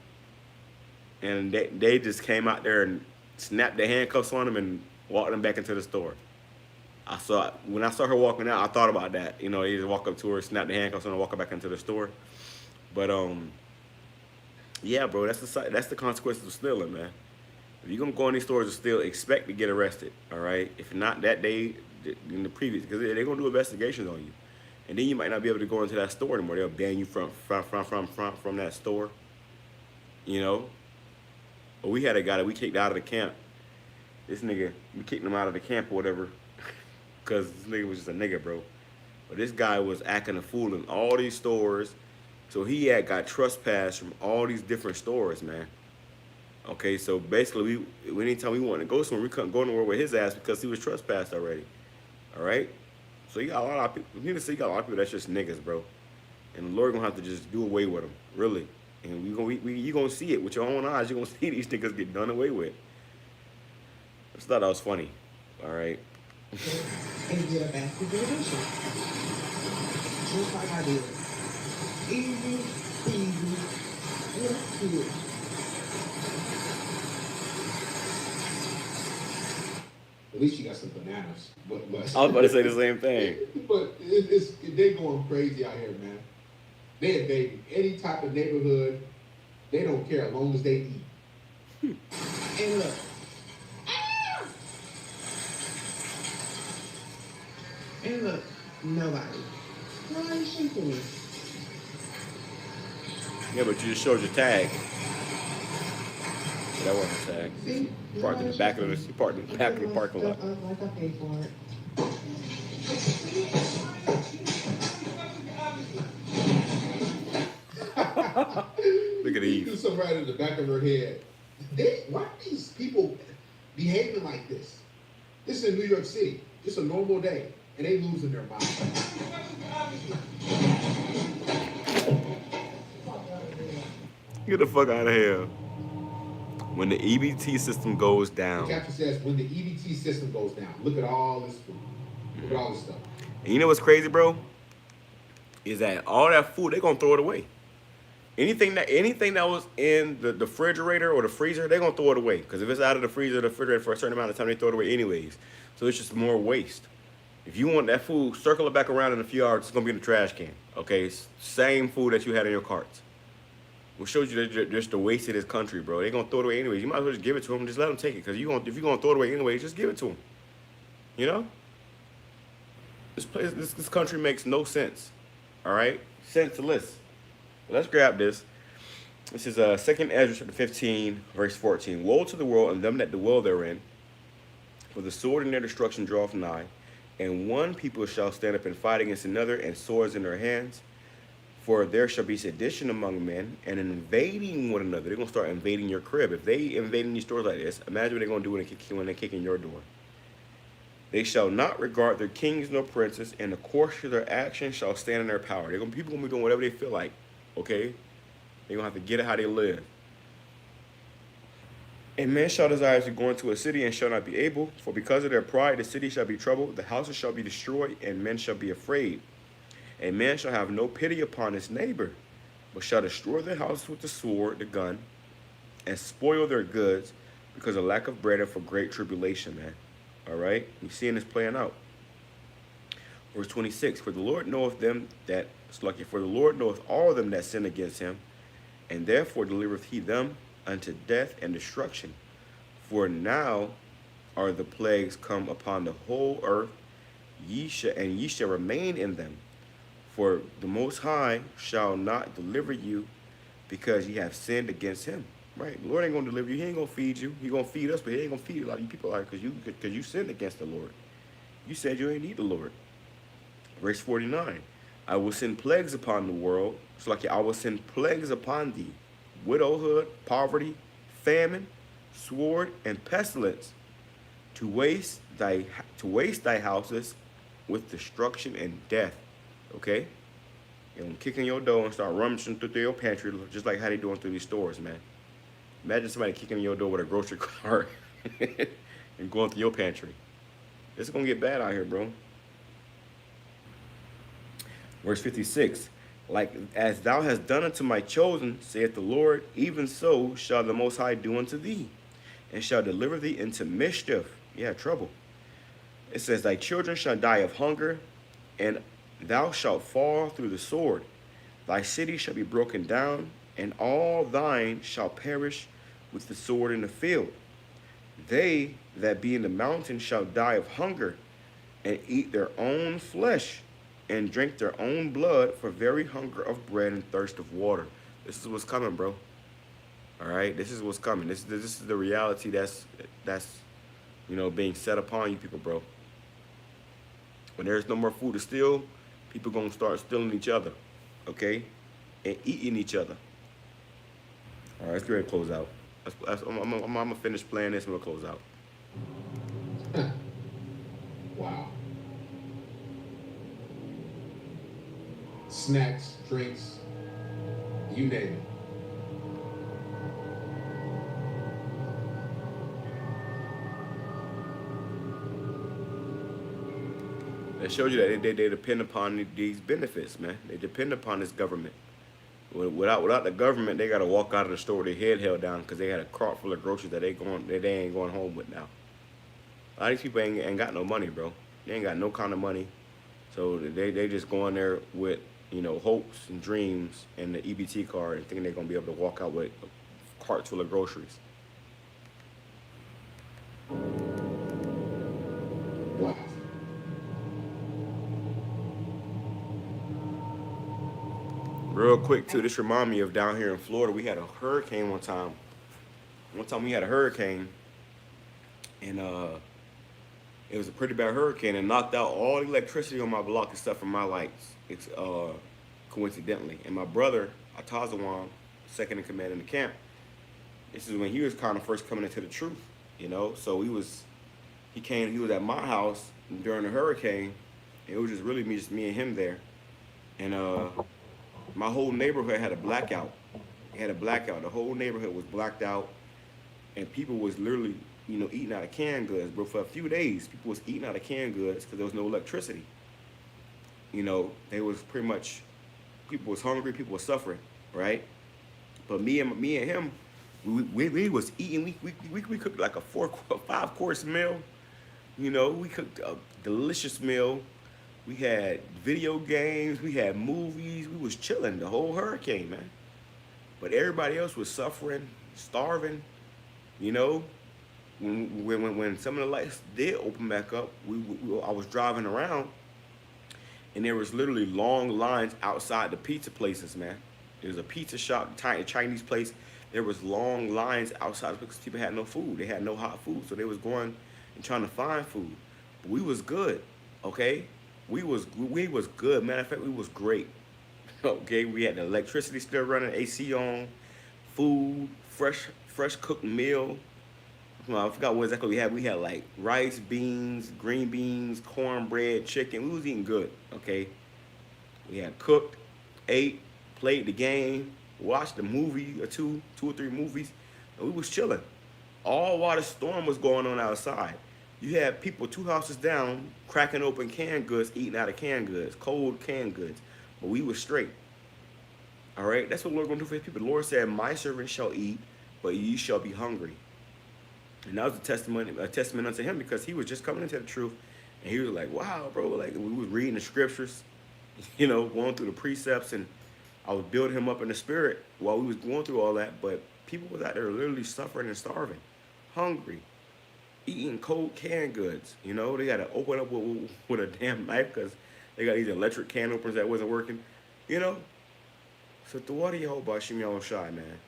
and they just came out there and snapped the handcuffs on him and walked him back into the store. When I saw her walking out, I thought about that. He just walk up to her, snap the handcuffs on her, and walk her back into the store. But yeah, bro, that's the consequences of stealing, man. If you're gonna go in these stores and steal, expect to get arrested. All right. If not that day, in the previous, because they're gonna do investigations on you. And then you might not be able to go into that store anymore. They'll ban you from that store. But we had a guy that we kicked out of the camp. This nigga, we kicked him out of the camp or whatever. Because this nigga was just a nigga, bro. But this guy was acting a fool in all these stores. So he got trespassed from all these different stores, man. Okay, so basically, anytime we wanted to go somewhere, we couldn't go nowhere with his ass because he was trespassed already. All right? So you got a lot of people. You need to see, you got a lot of people that's just niggas, bro. And the Lord gonna have to just do away with them, really. And you gonna see it with your own eyes. You gonna see these niggas get done away with. I just thought that was funny. All right. And get a basket for the dishes. Just like I did. Easy, easy, let's do it. At least you got some bananas. But I was about to say the same thing. But they going crazy out here, man. They invade any type of neighborhood. They don't care as long as they eat. And look. And look, Nobody. Nobody shaking me. Yeah, but you just showed your tag. But that wasn't a tag. See? You parked in the back of the. You parked in the back of the parking lot. Like I paid for it. Look at You Eve. do something right in the back of her head. Why are these people behaving like this? This is in New York City. Just a normal day, and they losing their mind. Get the fuck out of here. When the EBT system goes The down. caption says, when the EBT system goes down, look at all this food. Look at all this stuff. And you know what's crazy, bro? Is that all that food, they're gonna throw it away. Anything that was in the refrigerator or the freezer, they're gonna throw it away. Because if it's out of the freezer or the refrigerator for a certain amount of time, they throw it away anyways. So it's just more waste. If you want that food, circle it back around in a few hours, it's gonna be in the trash can. Okay? Same food that you had in your carts. What shows you that just the waste of this country, bro. They're gonna throw it away anyways. You might as well just give it to them. Just let them take it. Because if you're gonna throw it away anyways, just give it to them. You know? This country makes no sense. All right? Senseless. Let's grab this. This is 2nd Ezra chapter 15, verse 14. Woe to the world and them that dwell therein, for the sword and their destruction draweth nigh, and one people shall stand up and fight against another, and swords in their hands. For there shall be sedition among men, and invading one another. They're going to start invading your crib. If they invading these stores like this, imagine what they're going to do when they kick in your door. They shall not regard their kings nor princes, and the course of their actions shall stand in their power. People going to be doing whatever they feel like, okay? They're going to have to get it how they live. And men shall desire to go into a city and shall not be able, for because of their pride the city shall be troubled, the houses shall be destroyed, and men shall be afraid. And man shall have no pity upon his neighbor, but shall destroy their house with the sword, the gun, and spoil their goods because of lack of bread and for great tribulation, man. All right? We're seeing this playing out. Verse 26, for the Lord knoweth all them that sin against him, and therefore delivereth he them unto death and destruction. For now are the plagues come upon the whole earth, ye shall remain in them. For the Most High shall not deliver you, because ye have sinned against him. Right? The Lord ain't going to deliver you. He ain't going to feed you. He going to feed us, but he ain't going to feed a lot of you people like because you sinned against the Lord. You said you ain't need the Lord. Verse 49. I will send plagues upon the world. It's like I will send plagues upon thee. Widowhood, poverty, famine, sword, and pestilence, to waste thy houses with destruction and death. Okay? They're gonna kick in your door and start rummaging through your pantry, just like how they doing through these stores, man. Imagine somebody kicking in your door with a grocery cart and going through your pantry. This is gonna get bad out here, bro. Verse 56. Like as thou hast done unto my chosen, saith the Lord, even so shall the Most High do unto thee, and shall deliver thee into mischief. Yeah, trouble. It says, thy children shall die of hunger, and thou shalt fall through the sword. Thy city shall be broken down, and all thine shall perish with the sword in the field. They that be in the mountain shall die of hunger, and eat their own flesh, and drink their own blood for very hunger of bread and thirst of water. This is what's coming, bro. All right, this is what's coming. This is the reality that's being set upon you people, bro. When there's no more food to steal, people gonna start stealing each other, okay, and eating each other. All right, let's get ready to close out. I'm gonna finish playing this and we'll close out. Wow. Snacks, drinks, you name it. That shows you that they depend upon these benefits, man. They depend upon this government. Without the government, they gotta walk out of the store with their head held down because they had a cart full of groceries that they ain't going home with now. A lot of these people ain't got no money, bro. They ain't got no kind of money, so they just going there with hopes and dreams and the EBT card and thinking they're gonna be able to walk out with carts full of groceries. Wow. Real quick too, this remind me of down here in Florida. We had a hurricane one time. One time we had a hurricane, and it was a pretty bad hurricane and knocked out all the electricity on my block except for my lights. It's coincidentally. And my brother, Atazawan, second in command in the camp, this is when he was kind of first coming into the truth, you know. So he was at my house during the hurricane. It was just really just me and him there. And my whole neighborhood had a blackout. It had a blackout. The whole neighborhood was blacked out, and people was literally, you know, eating out of canned goods. But for a few days, people was eating out of canned goods because there was no electricity. You know, they was pretty much, people was hungry, people was suffering, right? But me and him, we was eating. We cooked like a 5-course meal. You know, we cooked a delicious meal. We had video games, we had movies, we was chilling the whole hurricane, man. But everybody else was suffering, starving, you know. When some of the lights did open back up, I was driving around, and there was literally long lines outside the pizza places, man. There was a pizza shop, a Chinese place. There was long lines outside because people had no food. They had no hot food, so they was going and trying to find food. But we was good, okay? We was good. Matter of fact, we was great. Okay, we had the electricity still running, AC on, food, fresh cooked meal. Well, I forgot what exactly we had. We had like rice, beans, green beans, cornbread, chicken. We was eating good. Okay, we had cooked, ate, played the game, watched a movie or two or three movies, and we was chilling. All while the storm was going on outside. You had people 2 houses down cracking open canned goods, eating out of canned goods, cold canned goods. But we were straight. All right? That's what the Lord going to do for his people. The Lord said, my servants shall eat, but ye shall be hungry. And that was a testament unto him because he was just coming into the truth. And he was like, wow, bro. Like, we was reading the scriptures, you know, going through the precepts. And I was building him up in the spirit while we was going through all that. But people was out there literally suffering and starving, hungry, eating cold canned goods. You know, they got to open up with a damn knife because they got these electric can openers that wasn't working, you know. So the water you hold by Shimei Shai, man.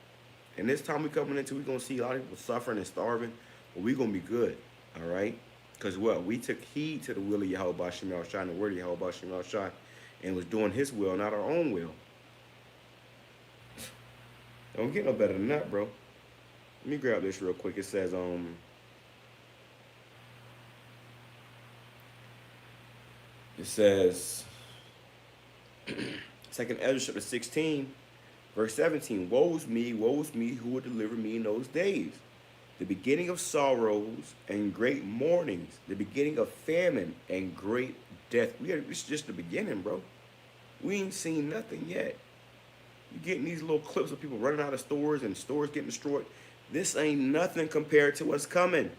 And this time we coming into, we're going to see a lot of people suffering and starving, but we're going to be good, all right? Because, well, we took heed to the will of Yahweh Shimei Shai and the word of Yahweh Shimei Shai and was doing his will, not our own will. Don't get no better than that, bro. Let me grab this real quick. It says, It says, 2nd Ezra chapter 16, verse 17, woe is me, who will deliver me in those days? The beginning of sorrows and great mournings, the beginning of famine and great death. This is just the beginning, bro. We ain't seen nothing yet. You're getting these little clips of people running out of stores and stores getting destroyed. This ain't nothing compared to what's coming.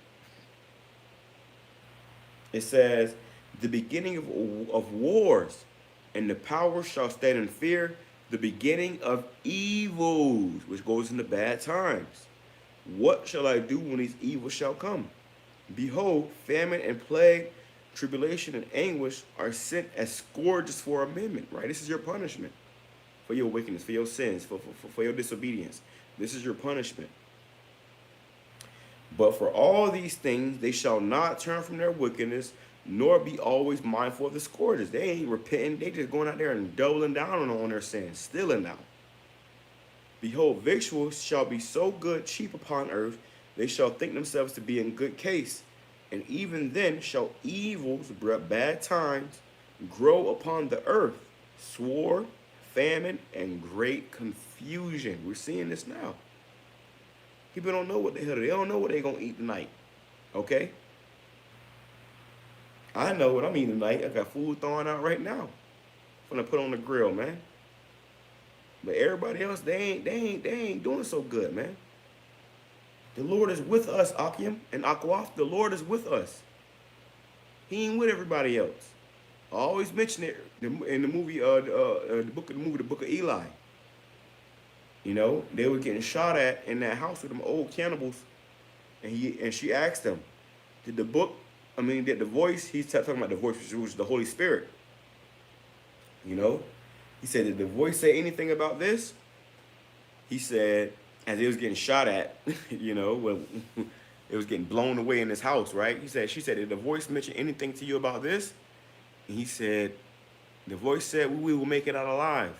It says, the beginning of wars, and the power shall stand in fear, the beginning of evils, which goes into bad times. What shall I do when these evils shall come? Behold, famine and plague, tribulation and anguish are sent as scourges for amendment, right? This is your punishment for your wickedness, for your sins, for your disobedience. This is your punishment. But for all these things, they shall not turn from their wickedness, nor be always mindful of the scourges. They ain't repenting. They just going out there and doubling down on their sins, stealing now. Behold, victuals shall be so good, cheap upon earth, they shall think themselves to be in good case. And even then shall evils, bad times, grow upon the earth, sword, famine, and great confusion. We're seeing this now. People don't know what the hell, they don't know what they're going to eat tonight. Okay? I know what I'm eating tonight. I got food thawing out right now. I'm gonna put on the grill, man. But everybody else, they ain't doing so good, man. The Lord is with us, Akim and Akwaf. The Lord is with us. He ain't with everybody else. I always mention it in the movie, the book of Eli. You know, they were getting shot at in that house with them old cannibals, and she asked them, did the voice, he's talking about the voice, which was the Holy Spirit. You know, He said, did the voice say anything about this? He said, as it was getting shot at, you know, when it was getting blown away in his house, right? She said, did the voice mention anything to you about this? And he said, the voice said, we will make it out alive.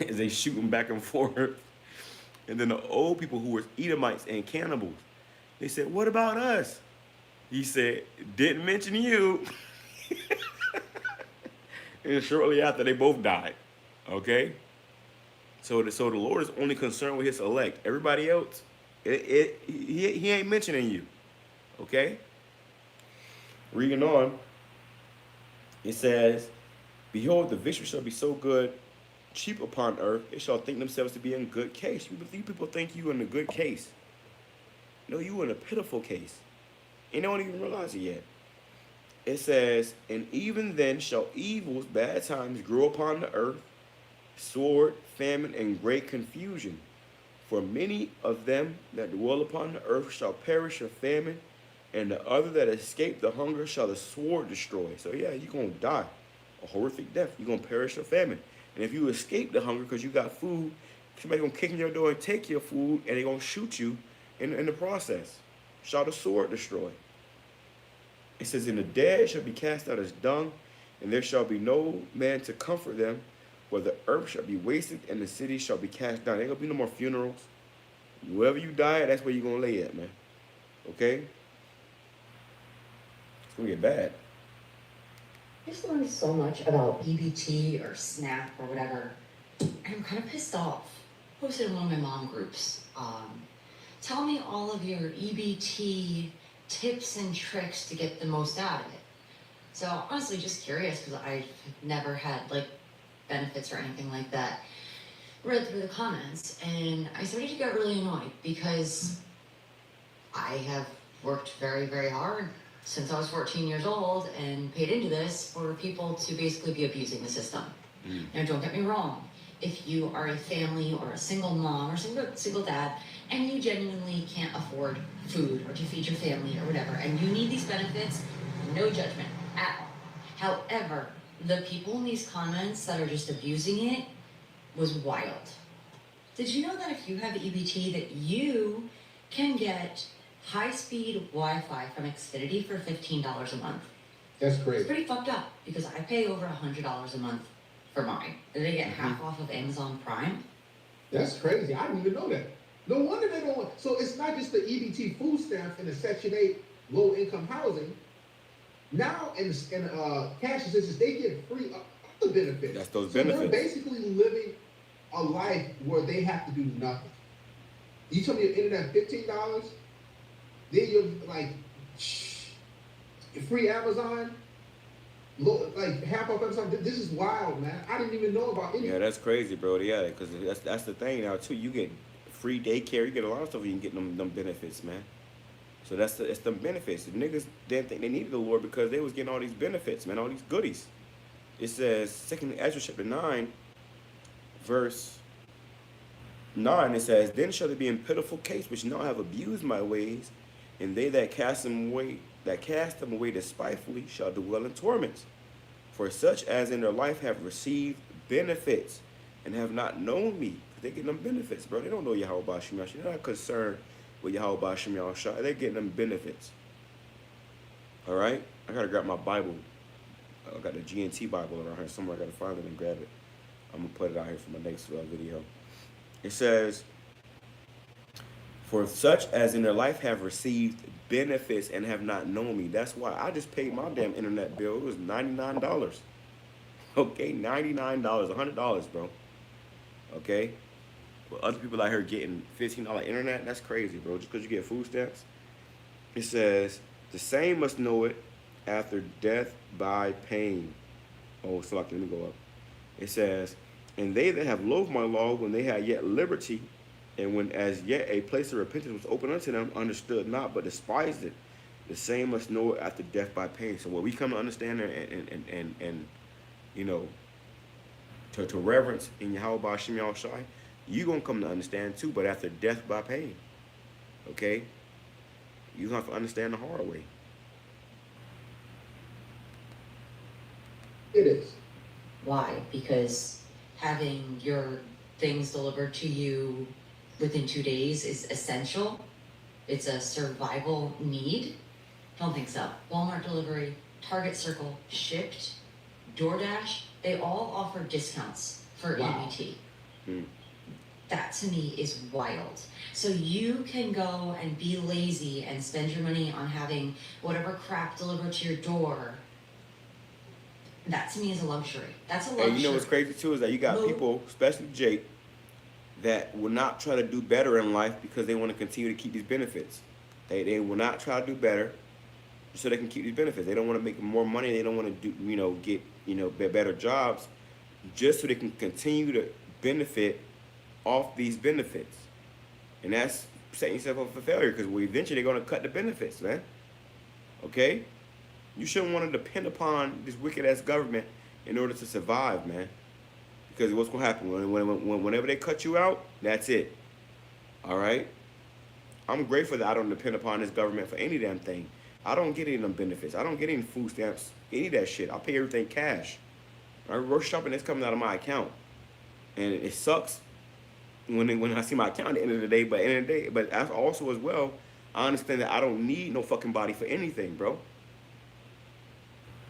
As they shooting back and forth. And then the old people who were Edomites and cannibals, they said, what about us? He said, didn't mention you. And shortly after, they both died. Okay? So the Lord is only concerned with his elect. Everybody else, he ain't mentioning you. Okay? Reading on, it says, behold, the victory shall be so good, cheap upon earth, they shall think themselves to be in good case. You people think you in a good case. No, you in a pitiful case. And they don't even realize it yet. It says, and even then shall evils, bad times, grow upon the earth, sword, famine, and great confusion. For many of them that dwell upon the earth shall perish of famine, and the other that escape the hunger shall the sword destroy. So yeah, you're going to die a horrific death. You're going to perish of famine. And if you escape the hunger because you got food, somebody going to kick in your door and take your food, and they're going to shoot you in the process. Shall the sword destroy. It says, and the dead shall be cast out as dung, and there shall be no man to comfort them, for the earth shall be wasted, and the city shall be cast down. There ain't going to be no more funerals. Wherever you die, that's where you're going to lay at, man. Okay? It's going to get bad. I just learned so much about EBT or SNAP or whatever, and I'm kind of pissed off. Posted in one of my mom groups. Tell me all of your EBT tips and tricks to get the most out of it. So honestly, just curious, because I've never had like benefits or anything like that. Read through the comments, and I started to get really annoyed because I have worked very, very hard since I was 14 years old and paid into this for people to basically be abusing the system. Now, don't get me wrong. If you are a family or a single mom or single dad, and you genuinely can't afford food or to feed your family or whatever, and you need these benefits, no judgment at all. However, the people in these comments that are just abusing it was wild. Did you know that if you have EBT that you can get high-speed Wi-Fi from Xfinity for $15 a month? That's It's crazy. pretty fucked up because I pay over $100 a month for mine. And they get half off of Amazon Prime. That's crazy. I didn't even know that. No wonder they don't want. So it's not just the EBT food stamps and the Section 8 low income housing. Now in cash assistance, they get free other benefits. That's those so benefits. They're basically living a life where they have to do nothing. You tell me your internet $15, then you're like free Amazon, like half off Amazon. This is wild, man. I didn't even know about any. Yeah, that's crazy, bro. Yeah, because that's the thing now too. You get free daycare. You get a lot of stuff. You can get them benefits, man. So it's the benefits. The niggas didn't think they needed the Lord because they was getting all these benefits, man, all these goodies. It says, 2 Ezra chapter 9, verse 9, it says, then shall there be in pitiful case which now have abused my ways, and they that cast them away despitefully shall dwell in torments. For such as in their life have received benefits and have not known me. They getting them benefits, bro. They don't know Yahweh Bashim Yahshua. They're not concerned with Yahweh Bashim Yahshua. They're getting them benefits. All right? I got to grab my Bible. I got the GNT Bible around here somewhere. I got to find it and grab it. I'm going to put it out here for my next video. It says, for such as in their life have received benefits and have not known me. That's why I just paid my damn internet bill. It was $99. Okay, $99, $100, bro. Okay? But other people out here getting $15 internet, that's crazy, bro. Just because you get food stamps. It says, the same must know it after death by pain. Oh, so let me go up. It says, and they that have loathed my law when they had yet liberty, and when as yet a place of repentance was open unto them, understood not, but despised it. The same must know it after death by pain. So what we come to understand and you know, to reverence in Yahweh Bashim Yahushai, you're going to come to understand too, but after death by pain. Okay? You're going to have to understand the hard way. It is. Why? Because having your things delivered to you within 2 days is essential. It's a survival need. Don't think so. Walmart delivery, Target Circle, Shipped, DoorDash, they all offer discounts for Wow. EBT. That to me is wild. So you can go and be lazy and spend your money on having whatever crap delivered to your door. That to me is a luxury. That's a luxury. And you know what's crazy too is that you got people, especially Jake, that will not try to do better in life because they want to continue to keep these benefits. They will not try to do better so they can keep these benefits. They don't want to make more money. They don't want to do, get, better jobs just so they can continue to benefit off these benefits. And that's setting yourself up for failure because eventually they're going to cut the benefits, man. Okay? You shouldn't want to depend upon this wicked-ass government in order to survive, man. Because what's going to happen? Whenever they cut you out, that's it. All right? I'm grateful that I don't depend upon this government for any damn thing. I don't get any of them benefits. I don't get any food stamps, any of that shit. I pay everything cash. All right? Grocery shopping is coming out of my account. And it sucks when I see my account at the end of the day. But also as well, I understand that I don't need no fucking body for anything, bro.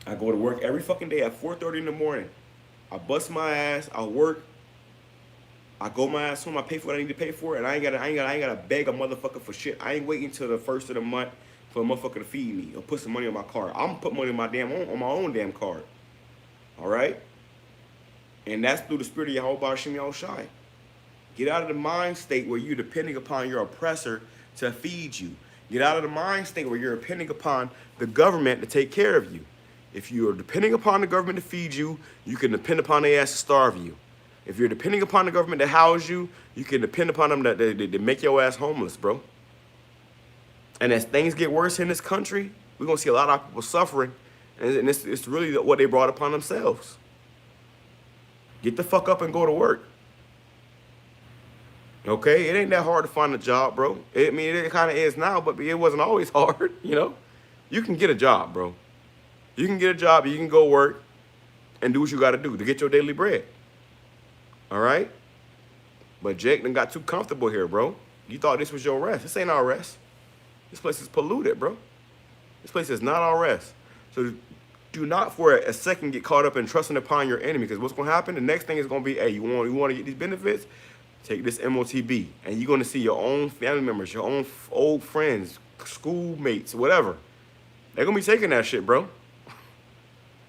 I go to work every fucking day at 4:30 in the morning. I bust my ass. I work. I go my ass home. I pay for what I need to pay for, and I ain't gotta beg a motherfucker for shit. I ain't waiting till the first of the month for a motherfucker to feed me or put some money on my card. I'm gonna put money on my own damn card. All right. And that's through the spirit of Yahweh Shem Yahushai. Get out of the mind state where you're depending upon your oppressor to feed you. Get out of the mind state where you're depending upon the government to take care of you. If you're depending upon the government to feed you, you can depend upon their ass to starve you. If you're depending upon the government to house you, you can depend upon them to make your ass homeless, bro. And as things get worse in this country, we're going to see a lot of people suffering. And it's really what they brought upon themselves. Get the fuck up and go to work. Okay? It ain't that hard to find a job, bro. It kind of is now, but it wasn't always hard, You can get a job, bro. You can get a job, you can go work and do what you got to do to get your daily bread. All right? But Jake done got too comfortable here, bro. You thought this was your rest. This ain't our rest. This place is polluted, bro. This place is not our rest. So do not for a second get caught up in trusting upon your enemy, because what's going to happen, the next thing is going to be, hey, you want to get these benefits? Take this MOTB. And you're going to see your own family members, your own old friends, schoolmates, whatever. They're going to be taking that shit, bro.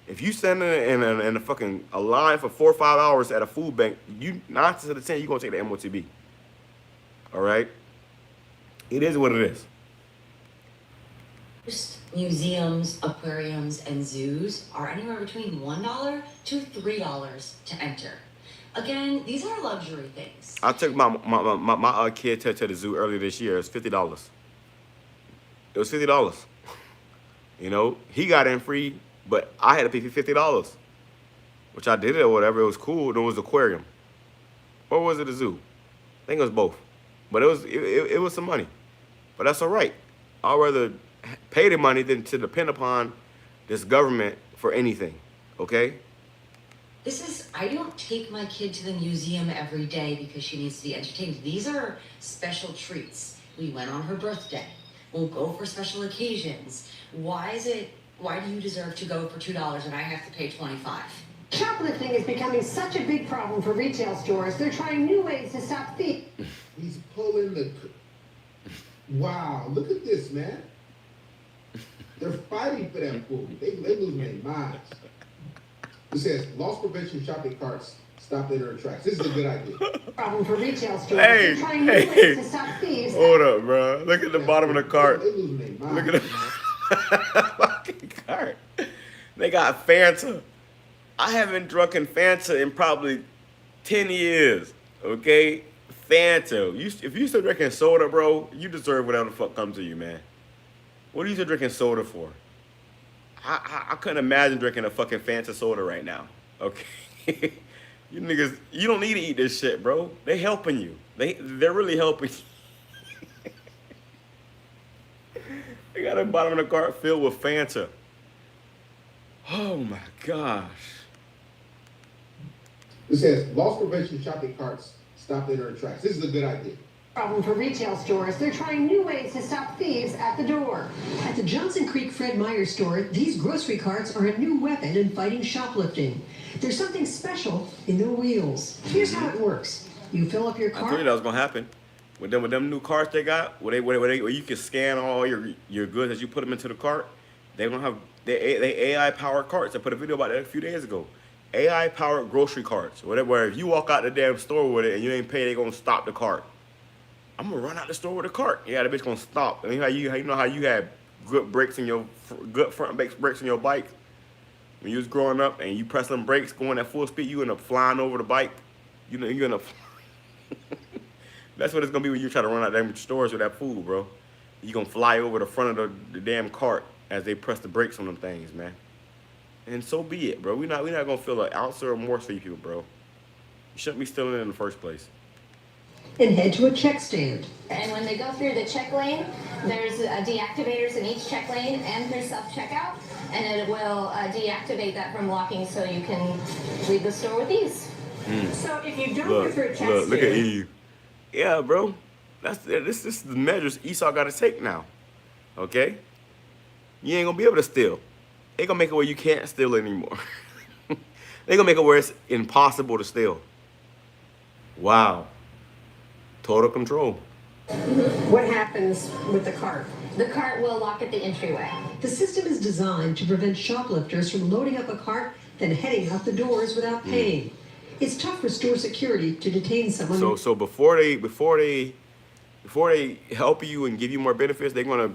If you stand in a line for 4 or 5 hours at a food bank, 9 to the 10, you're going to take the MOTB. All right? It is what it is. Museums, aquariums, and zoos are anywhere between $1 to $3 to enter. Again, these are luxury things. I took my kid to the zoo earlier this year. It was $50. It was $50. He got in free, but I had to pay $50, which I did it or whatever. It was cool. There was an aquarium. Or was it a zoo? I think it was both. But it was some money. But that's all right. I'd rather pay the money than to depend upon this government for anything. Okay? I don't take my kid to the museum every day because she needs to be entertained. These are special treats. We went on her birthday. We'll go for special occasions. Why do you deserve to go for $2 and I have to pay $25? Shoplifting is becoming such a big problem for retail stores. They're trying new ways to stop thieves. He's pulling the... Wow, look at this, man. They're fighting for that food. They losing their minds. It says, loss prevention shopping carts stop litter and tracks. This is a good idea. Problem for retail stores. Hey, They're trying new ways to stop thieves. Hold up, bro. Look at the bottom of the cart. They losing their minds. Look at the fucking cart. They got Fanta. I haven't drunken Fanta in probably 10 years. Okay? Fanta. If you still drinking soda, bro, you deserve whatever the fuck comes to you, man. What are you still drinking soda for? I couldn't imagine drinking a fucking Fanta soda right now. Okay? You niggas, you don't need to eat this shit, bro. They helping you. They're really helping you. They got a bottom of the cart filled with Fanta. Oh my gosh. It says, loss prevention shopping carts stopped in their tracks. This is a good idea. Problem for retail stores. They're trying new ways to stop thieves at the door. At the Johnson Creek Fred Meyer store, these grocery carts are a new weapon in fighting shoplifting. There's something special in the wheels. Here's how it works. You fill up your I told cart. you that was gonna happen. With them new carts they got, where you can scan all your goods as you put them into the cart. They're gonna have they AI powered carts. I put a video about that a few days ago. AI powered grocery carts. Whatever. If you walk out the damn store with it and you ain't pay, they gonna stop the cart. I'm gonna run out the store with a cart. Yeah, the bitch gonna stop. I mean, you know how you had good brakes in your good front brakes in your bike when you was growing up, and you press them brakes going at full speed, you end up flying over the bike. You end up. That's what it's gonna be when you try to run out them stores with that food, bro. You gonna fly over the front of the damn cart as they press the brakes on them things, man. And so be it, bro. We not gonna feel an ounce of remorse for you people, bro. You shouldn't be stealing it in the first place. And head to a check stand. And when they go through the check lane, there's deactivators in each check lane, and there's self-checkout, and it will deactivate that from locking so you can leave the store with ease. So if you don't go through a check stand, Look at Eve. Yeah, bro. This is the measures Esau got to take now. Okay? You ain't gonna be able to steal. They gonna make it where you can't steal anymore. They gonna make it where it's impossible to steal. Wow. Total control. what happens with the cart? The cart will lock at the entryway. The system is designed to prevent shoplifters from loading up a cart, then heading out the doors without paying. It's tough for store security to detain someone. So before they help you and give you more benefits, they're gonna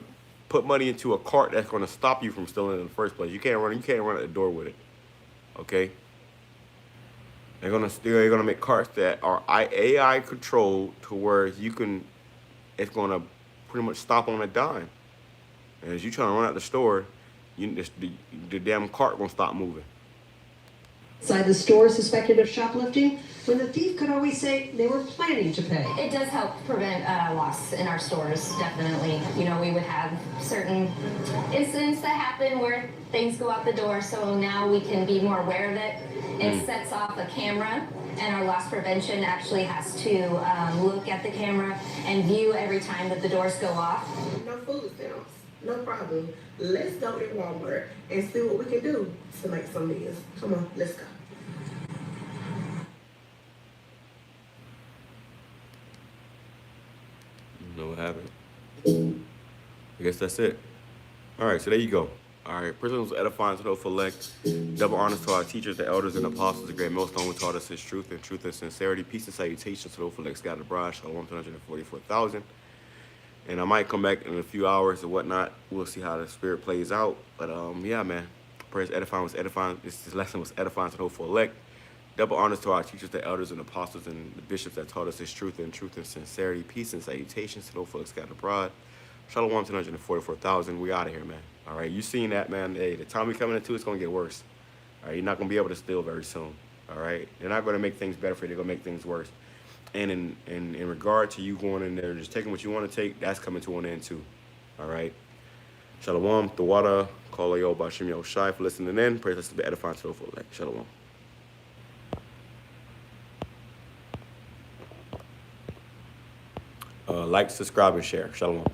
put money into a cart that's gonna stop you from stealing in the first place. You can't run at the door with it. Okay? They're gonna make carts that are AI controlled to where it's gonna pretty much stop on a dime. And as you trying to run out the store, the damn cart gonna stop moving. Inside the store suspected of shoplifting, when the thief could always say they were planning to pay. It does help prevent loss in our stores, definitely. You know, we would have certain incidents that happen where things go out the door, so now we can be more aware of it. It sets off a camera, and our loss prevention actually has to look at the camera and view every time that the doors go off. No food stamps, no problem. Let's go in Walmart and see what we can do to make some meals. Come on, let's go. You know what happened? I guess that's it. All right, so there you go. All right, principles edifying to those elect. Double honors to our teachers, the elders, and apostles, the great millstone who taught us his truth and sincerity. Peace and salutations to those elect scattered abroad. Shalom to 144,000. And I might come back in a few hours or whatnot. We'll see how the spirit plays out. But yeah, man. Prayers edifying was edifying. This lesson was edifying to the hopeful elect. Double honors to our teachers, the elders, and apostles, and the bishops that taught us his truth and sincerity. Peace and salutations to the hopeful elect scattered abroad. Shalom to 144,000. We out of here, man. All right, you seen that, man. Hey, the time we coming into, it's going to get worse. All right, you're not going to be able to steal very soon. All right, they're not going to make things better for you. They're going to make things worse. And in regard to you going in there, just taking what you want to take, that's coming to an end too. All right. Shalom, the water, call yo Bashim Yo Shai for listening in. Praise us to be edifying to the full. Shalom. Like, subscribe, and share. Shalom.